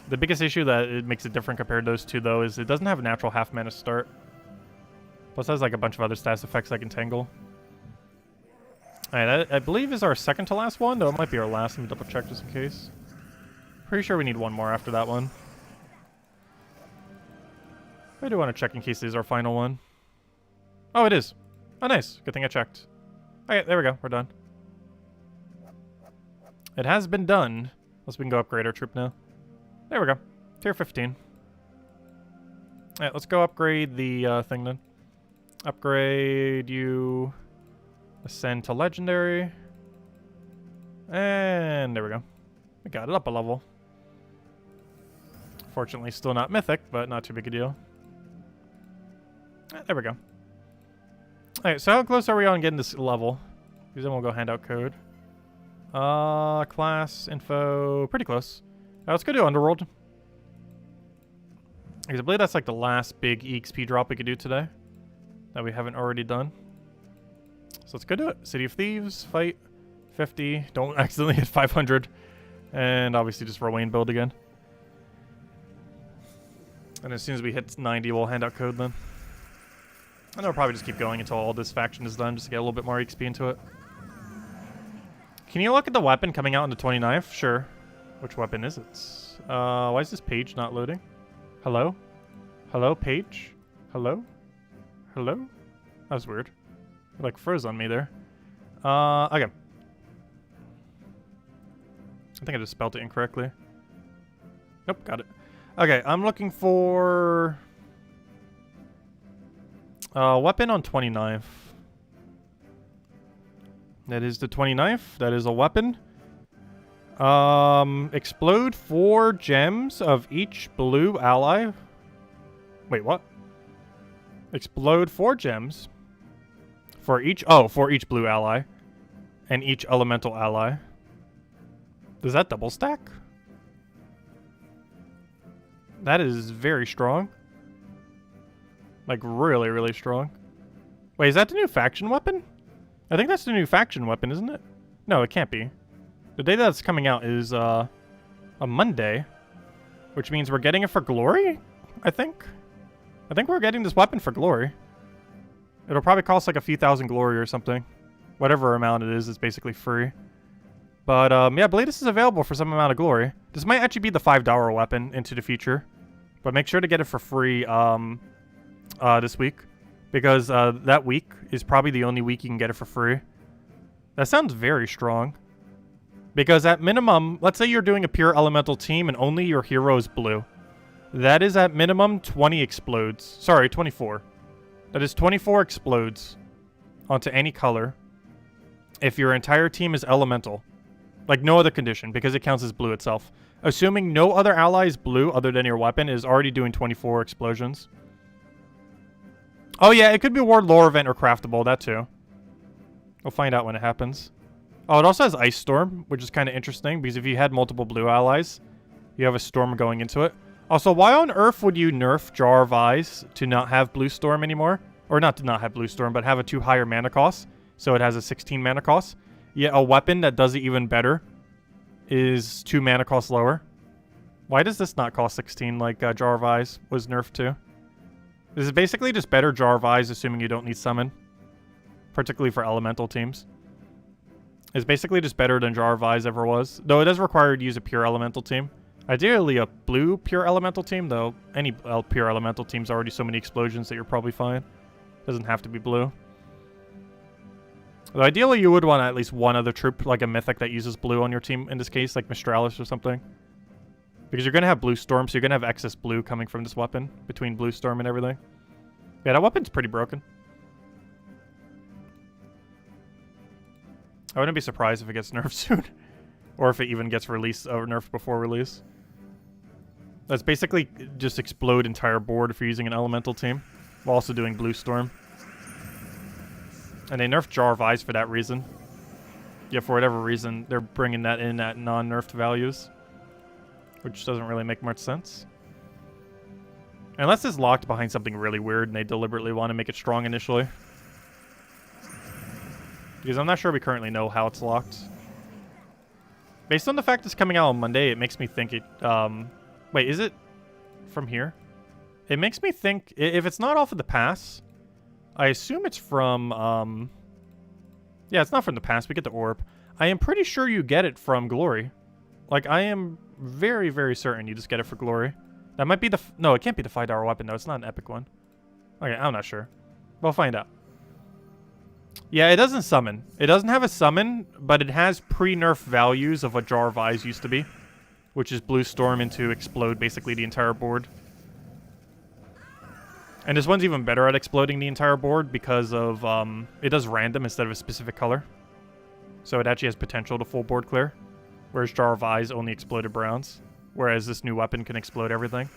The biggest issue that it makes it different compared to those two, though, is it doesn't have a natural half mana start. Plus, it has, like, a bunch of other status effects like Entangle. Alright, that, I believe, is our second to last one, though it might be our last. Let me double check just in case. Pretty sure we need one more after that one. I do want to check in case this is our final one. Oh, it is. Oh, nice. Good thing I checked. Okay, there we go. We're done. It has been done. Unless we can go upgrade our troop now. There we go. Tier 15. Alright, let's go upgrade the thing then. Upgrade you. Ascend to Legendary. And there we go. We got it up a level. Fortunately, still not Mythic, but not too big a deal. There we go. Alright, so how close are we on getting this level? Because then we'll go hand out code. Class, info, pretty close. Let's go do Underworld. Because I believe that's like the last big EXP drop we could do today. That we haven't already done. So let's go do it. City of Thieves, fight, 50. Don't accidentally hit 500. And obviously just Rowan build again. And as soon as we hit 90, we'll hand out code then. And then we'll probably just keep going until all this faction is done, just to get a little bit more XP into it. Can you look at the weapon coming out on the 29th? Sure. Which weapon is it? Why is this page not loading? Hello? Hello, page? Hello? Hello? That was weird. It like froze on me there. Okay. I think I just spelled it incorrectly. Nope, got it. Okay, I'm looking for... weapon on 29th. That is the 29th. That is a weapon. Explode 4 gems of each blue ally. Wait, what? Explode 4 gems for each... Oh, for each blue ally. And each elemental ally. Does that double stack? That is very strong. Like, really, really strong. Wait, is that the new faction weapon? I think that's the new faction weapon, isn't it? No, it can't be. The day that's coming out is, a Monday. Which means we're getting it for glory, I think. I think we're getting this weapon for glory. It'll probably cost like a few thousand glory or something. Whatever amount it is, it's basically free. But, yeah, I believe this is available for some amount of glory. This might actually be the $5 weapon into the future. But make sure to get it for free, this week. Because, that week is probably the only week you can get it for free. That sounds very strong. Because at minimum, let's say you're doing a pure elemental team and only your hero is blue. That is at minimum 20 explodes. Sorry, 24. That is 24 explodes onto any color if your entire team is elemental. Like no other condition, because it counts as blue itself. Assuming no other ally is blue other than your weapon, is already doing 24 explosions. Oh yeah, it could be Ward Lore Event or Craftable, that too. We'll find out when it happens. Oh, it also has Ice Storm, which is kind of interesting, because if you had multiple blue allies, you have a Storm going into it. Also, why on earth would you nerf Jar of Eyes to not have Blue Storm anymore? Or not to not have Blue Storm, but have a 2 higher mana cost, so it has a 16 mana cost. Yet a weapon that does it even better is 2 mana cost lower. Why does this not cost 16 like Jar of Eyes was nerfed to? This is basically just better Jar of Eyes, assuming you don't need Summon. Particularly for elemental teams. It's basically just better than Jar of Eyes ever was. Though it does require you to use a pure elemental team. Ideally a blue pure elemental team, though any pure elemental team's already so many explosions that you're probably fine. Doesn't have to be blue. Though ideally you would want at least one other troop, like a mythic that uses blue on your team in this case, like Mistralis or something. Because you're going to have Blue Storm, so you're going to have excess blue coming from this weapon, between Blue Storm and everything. Yeah, that weapon's pretty broken. I wouldn't be surprised if it gets nerfed soon. Or if it even gets released or nerfed before release. That's basically just explode entire board if you're using an elemental team. While also doing Blue Storm. And they nerfed Jar of Eyes for that reason. Yeah, for whatever reason, they're bringing that in at non-nerfed values, which doesn't really make much sense. Unless it's locked behind something really weird and they deliberately want to make it strong initially. Because I'm not sure we currently know how it's locked. Based on the fact it's coming out on Monday, it makes me think it... wait, is it from here? It makes me think... If it's not off of the pass, I assume it's from... yeah, it's not from the pass. We get the orb. I am pretty sure you get it from Glory. Like, I am very, very certain you just get it for Glory. That might be the... no, it can't be the $5 weapon, though. It's not an epic one. Okay, I'm not sure. We'll find out. Yeah, it doesn't summon. It doesn't have a summon, but it has pre-nerf values of what Jar of Eyes used to be, which is Blue Storm into explode basically the entire board. And this one's even better at exploding the entire board because of, it does random instead of a specific color. So it actually has potential to full board clear, whereas Jar of Eyes only exploded browns, whereas this new weapon can explode everything.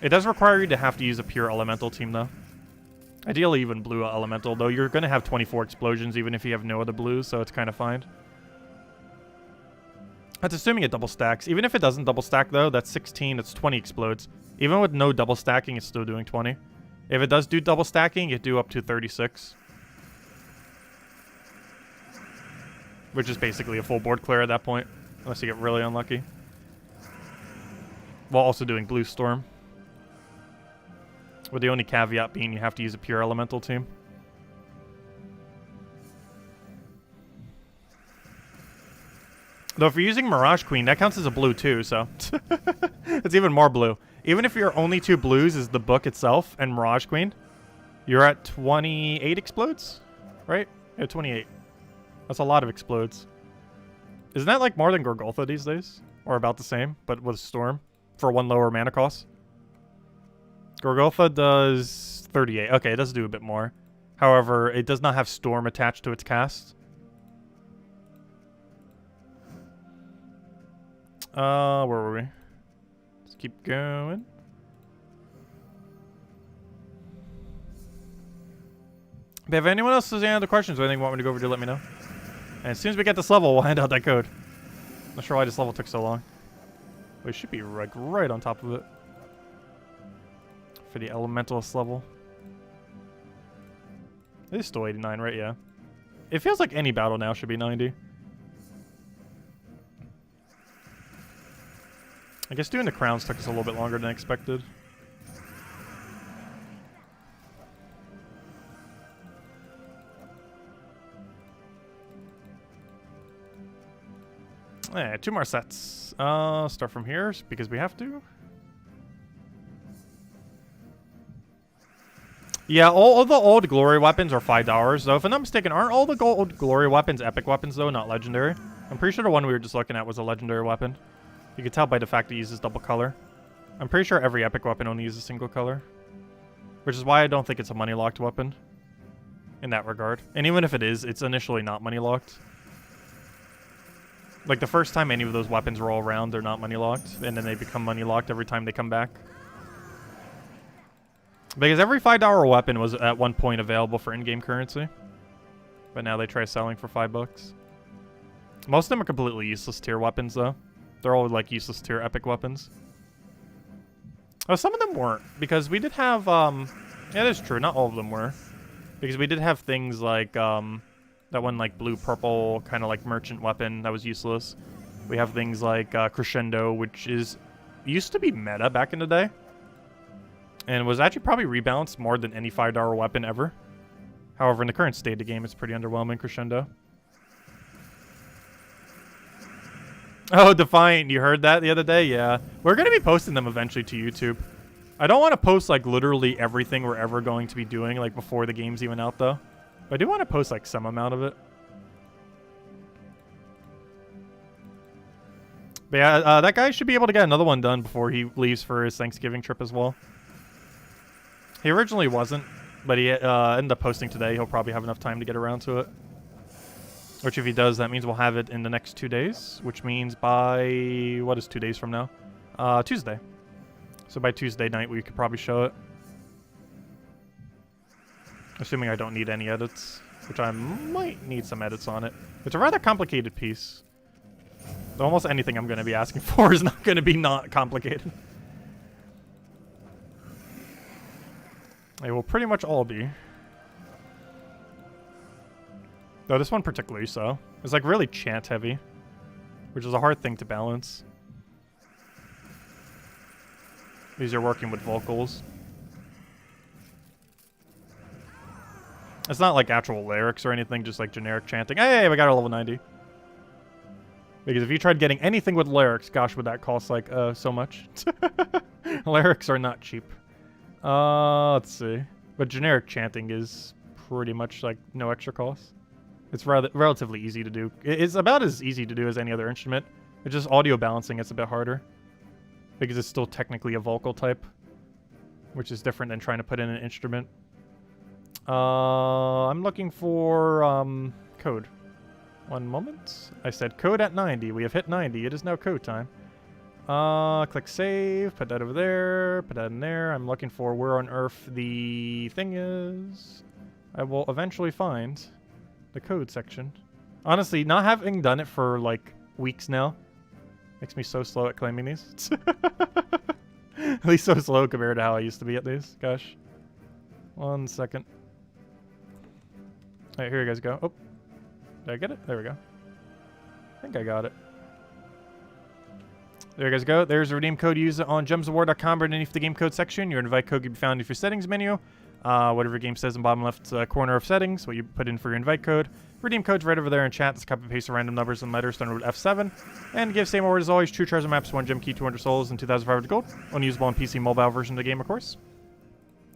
It does require you to have to use a pure elemental team, though. Ideally, even blue elemental, though you're going to have 24 explosions even if you have no other blues, so it's kind of fine. That's assuming it double stacks. Even if it doesn't double stack, though, that's 16, that's 20 explodes. Even with no double stacking, it's still doing 20. If it does do double stacking, it do up to 36. Which is basically a full board clear at that point, unless you get really unlucky. While also doing Blue Storm. With the only caveat being you have to use a pure elemental team. Though if you're using Mirage Queen, that counts as a blue too, so... it's even more blue. Even if your only two blues is the book itself and Mirage Queen, you're at 28 explodes? Right? Yeah, 28. That's a lot of explodes. Isn't that like more than Gorgoltha these days? Or about the same, but with Storm? For one lower mana cost? Gorgoltha does 38. Okay, it does do a bit more. However, it does not have Storm attached to its cast. Where were we? Let's keep going. If anyone else has any other questions or anything you want me to go over to, let me know. And as soon as we get this level, we'll hand out that code. Not sure why this level took so long. We should be like right on top of it. For the Elementalist level. It is still 89, right? Yeah. It feels like any battle now should be 90. I guess doing the crowns took us a little bit longer than expected. Yeah, 2 more sets. Start from here because we have to. Yeah, all the old glory weapons are $5, though. If I'm not mistaken, aren't all the old glory weapons epic weapons, though, not legendary? I'm pretty sure the one we were just looking at was a legendary weapon. You can tell by the fact it uses double color. I'm pretty sure every epic weapon only uses single color. Which is why I don't think it's a money-locked weapon. In that regard. And even if it is, it's initially not money-locked. Like, the first time any of those weapons roll around, they're not money-locked. And then they become money-locked every time they come back. Because every $5 weapon was at one point available for in-game currency. But now they try selling for $5. Most of them are completely useless tier weapons, though. They're all, like, useless tier epic weapons. Oh, some of them weren't. Because we did have, yeah, that's true. Not all of them were. Because we did have things like, that one, like, blue-purple kind of, like, merchant weapon that was useless. We have things like Crescendo, which used to be meta back in the day. And was actually probably rebalanced more than any $5 weapon ever. However, in the current state of the game, it's pretty underwhelming, Crescendo. Oh, Defiant, you heard that the other day? Yeah. We're going to be posting them eventually to YouTube. I don't want to post, like, literally everything we're ever going to be doing, like, before the game's even out, though. But I do want to post, like, some amount of it. But yeah, that guy should be able to get another one done before he leaves for his Thanksgiving trip as well. He originally wasn't, but he ended up posting today. He'll probably have enough time to get around to it. Which if he does, that means we'll have it in the next 2 days. Which means by... what is 2 days from now? Tuesday. So by Tuesday night, we could probably show it. Assuming I don't need any edits. which I might need some edits on it. It's a rather complicated piece. Almost anything I'm going to be asking for is not going to be not complicated. They will pretty much all be. Though this one particularly so. It's like really chant heavy, which is a hard thing to balance. These are working with vocals. It's not like actual lyrics or anything, just like generic chanting. Hey, we got our level 90. Because if you tried getting anything with lyrics, gosh, would that cost like so much? Lyrics are not cheap. Let's see. But generic chanting is pretty much like no extra cost. It's rather relatively easy to do. It's about as easy to do as any other instrument. It's just audio balancing, it's a bit harder. Because it's still technically a vocal type, which is different than trying to put in an instrument. I'm looking for code. One moment. I said code at 90. We have hit 90. It is now code time. Click save. Put that over there. Put that in there. I'm looking for where on earth the thing is. I will eventually find the code section. Honestly, not having done it for like weeks now makes me so slow at claiming these. At least so slow compared to how I used to be at these. Gosh. 1 second. Alright, here you guys go. Oh. Did I get it? There we go. I think I got it. There you guys go. There's a redeem code. Use it on gemsofwar.com underneath the game code section. Your invite code can be found in your settings menu. Whatever your game says in the bottom left corner of settings, what you put in for your invite code. Redeem code's right over there in chat. Just copy and paste the random numbers and letters starting with F7. And give same order as always. True treasure maps, 1 gem key, 200 souls, and 2,500 gold. Unusable on PC mobile version of the game, of course.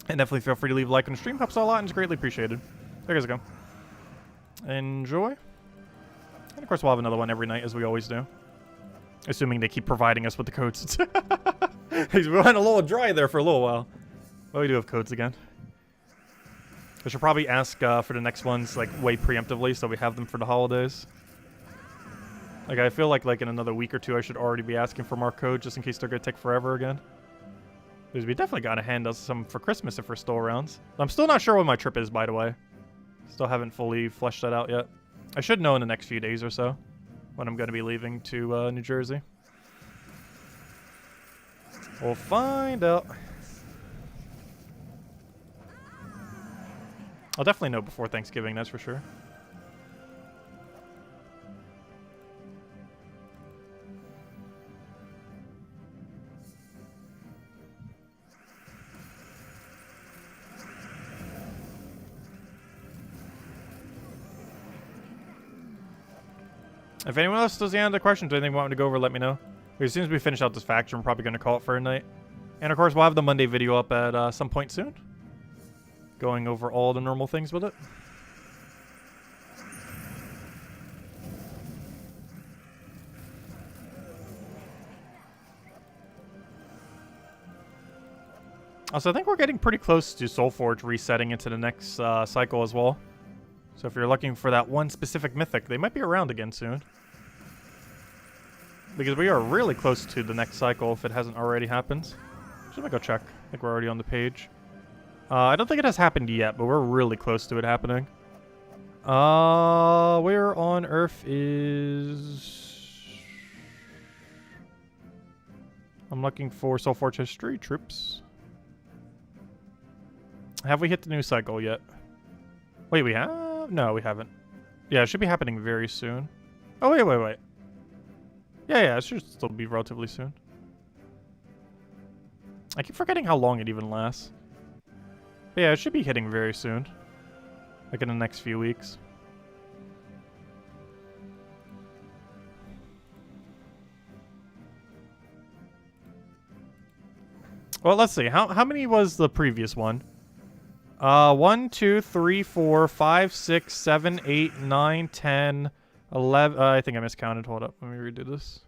And definitely feel free to leave a like on the stream. Helps out a lot and is greatly appreciated. There you guys go. Enjoy. And of course, we'll have another one every night, as we always do. Assuming they keep providing us with the codes. We went a little dry there for a little while. But we do have codes again. I should probably ask for the next ones like way preemptively so we have them for the holidays. Like I feel like in another week or two I should already be asking for more code just in case they're going to take forever again. Because we definitely got to hand us some for Christmas if we're still around. I'm still not sure when my trip is, by the way. Still haven't fully fleshed that out yet. I should know in the next few days or so when I'm going to be leaving to New Jersey. We'll find out. I'll definitely know before Thanksgiving, that's for sure. If anyone else does the end of the questions or anything you want me to go over, let me know. As soon as we finish out this faction, we're probably going to call it for a night. And of course, we'll have the Monday video up at some point soon. Going over all the normal things with it. Also, I think we're getting pretty close to Soulforge resetting into the next cycle as well. So if you're looking for that one specific mythic, they might be around again soon. Because we are really close to the next cycle if it hasn't already happened. Should I go check? I think we're already on the page. I don't think it has happened yet, but we're really close to it happening. Where on earth is... I'm looking for Soulforge history troops. Have we hit the new cycle yet? Wait, we have? No, we haven't. Yeah, it should be happening very soon. Oh, wait. Yeah, it should still be relatively soon. I keep forgetting how long it even lasts. But yeah, it should be hitting very soon. Like in the next few weeks. Well, let's see. How many was the previous one? 1, 2, 3, 4, 5, 6, 7, 8, 9, 10, 11. I think I miscounted. Hold up. Let me redo this.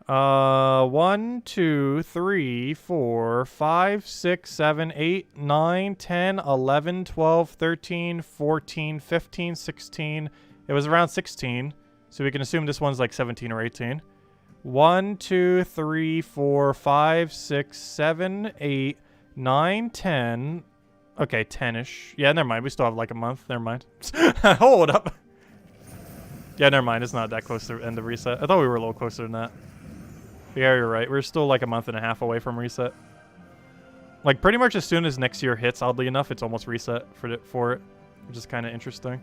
1, 2, 3, 4, 5, 6, 7, 8, 9, 10, 11, 12, 13, 14, 15, 16. It was around 16. So we can assume this one's like 17 or 18. 1, 2, 3, 4, 5, 6, 7, 8, 9, 10, Okay, 10-ish. Yeah, never mind. We still have like a month. Never mind. Hold up. Yeah, never mind. It's not that close to end of reset. I thought we were a little closer than that. But yeah, you're right. We're still like a month and a half away from reset. Like, pretty much as soon as next year hits, oddly enough, it's almost reset for it, which is kind of interesting.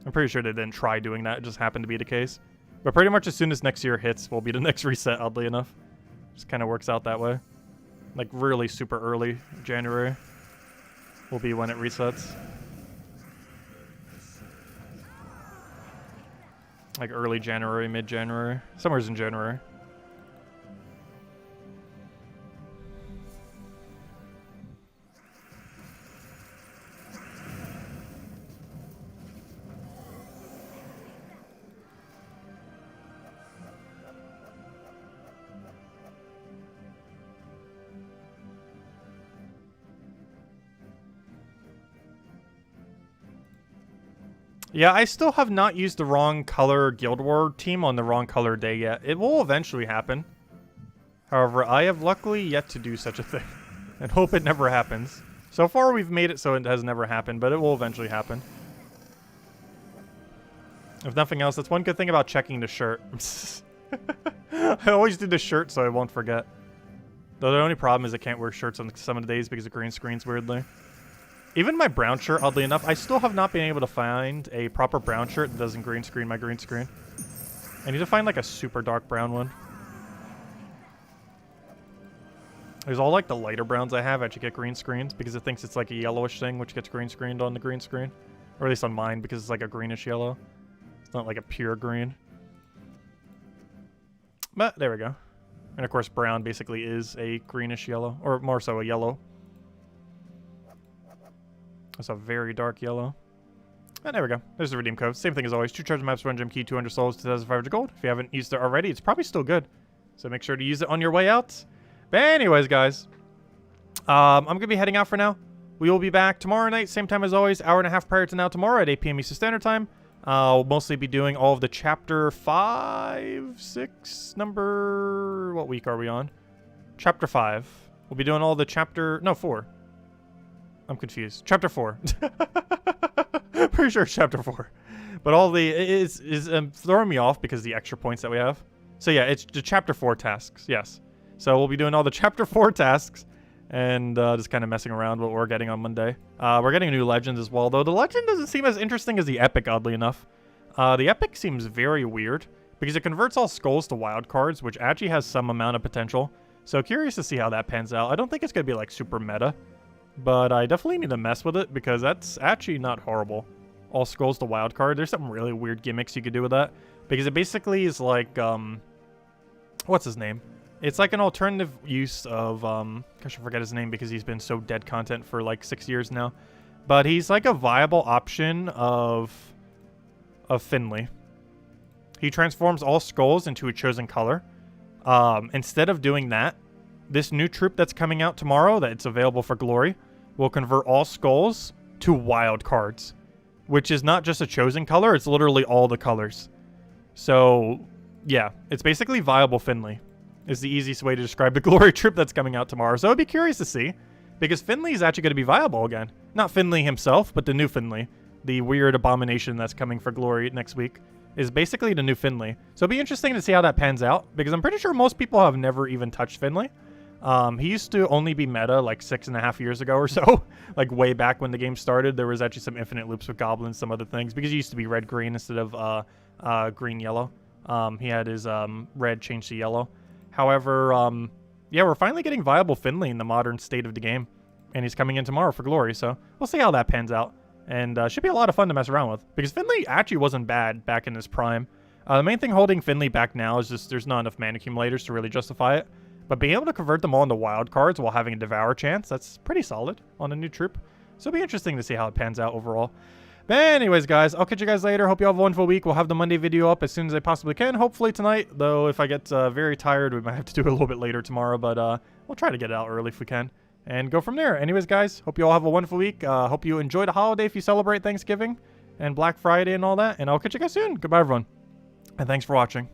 I'm pretty sure they didn't try doing that. It just happened to be the case. But pretty much as soon as next year hits will be the next reset, oddly enough. Just kind of works out that way. Like, really super early January will be when it resets. Like early January, mid-January. Somewhere's in January. Yeah, I still have not used the wrong color Guild War team on the wrong color day yet. It will eventually happen. However, I have luckily yet to do such a thing. And hope it never happens. So far, we've made it so it has never happened, but it will eventually happen. If nothing else, that's one good thing about checking the shirt. I always do the shirt so I won't forget. Though the only problem is I can't wear shirts on some of the days because of green screens, weirdly. Even my brown shirt, oddly enough, I still have not been able to find a proper brown shirt that doesn't green screen my green screen. I need to find like a super dark brown one. There's all like the lighter browns I have actually get green screens because it thinks it's like a yellowish thing which gets green screened on the green screen. Or at least on mine because it's like a greenish yellow. It's not like a pure green. But there we go. And of course brown basically is a greenish yellow, or more so a yellow. That's a very dark yellow. And there we go. There's the redeem code. Same thing as always. 2 treasure maps, 1 gem key, 200 souls, 2,500 gold. If you haven't used it already, it's probably still good. So make sure to use it on your way out. But anyways, guys. I'm going to be heading out for now. We will be back tomorrow night, same time as always, hour and a half prior to now tomorrow at 8 p.m. Eastern Standard Time. I'll mostly be doing all of the chapter 5, 6, number... What week are we on? Chapter 5. We'll be doing all the chapter... No, 4. I'm confused. Chapter 4. Pretty sure it's chapter 4. But all the... is throwing me off because of the extra points that we have. So yeah, it's the chapter 4 tasks. Yes. So we'll be doing all the chapter 4 tasks. And just kind of messing around what we're getting on Monday. We're getting a new legend as well, though the legend doesn't seem as interesting as the epic, oddly enough. The epic seems very weird because it converts all skulls to wild cards, which actually has some amount of potential. So curious to see how that pans out. I don't think it's going to be like super meta, but I definitely need to mess with it because that's actually not horrible. All skulls to wild card. There's some really weird gimmicks you could do with that because it basically is like, what's his name? It's like an alternative use of, gosh, I forget his name because he's been so dead content for like 6 years now. But he's like a viable option of Finley. He transforms all skulls into a chosen color. Instead of doing that, this new troop that's coming out tomorrow, that it's available for glory, will convert all skulls to wild cards. Which is not just a chosen color, it's literally all the colors. So, yeah, it's basically viable Finley. Is the easiest way to describe the glory troop that's coming out tomorrow. So I'd be curious to see, because Finley is actually going to be viable again. Not Finley himself, but the new Finley. The weird abomination that's coming for glory next week is basically the new Finley. So it'll be interesting to see how that pans out, because I'm pretty sure most people have never even touched Finley. He used to only be meta like 6.5 years ago or so. Like way back when the game started, there was actually some infinite loops with goblins, some other things, because he used to be red-green instead of green-yellow. He had his red changed to yellow. However, yeah, we're finally getting viable Finley in the modern state of the game. And he's coming in tomorrow for glory, so we'll see how that pans out. And should be a lot of fun to mess around with. Because Finley actually wasn't bad back in his prime. The main thing holding Finley back now is just there's not enough mana accumulators to really justify it. But being able to convert them all into wild cards while having a devour chance, that's pretty solid on a new troop. So it'll be interesting to see how it pans out overall. But anyways, guys, I'll catch you guys later. Hope you have a wonderful week. We'll have the Monday video up as soon as I possibly can. Hopefully tonight, though if I get very tired, we might have to do it a little bit later tomorrow. But we'll try to get it out early if we can. And go from there. Anyways, guys, hope you all have a wonderful week. Hope you enjoy the holiday if you celebrate Thanksgiving and Black Friday and all that. And I'll catch you guys soon. Goodbye, everyone. And thanks for watching.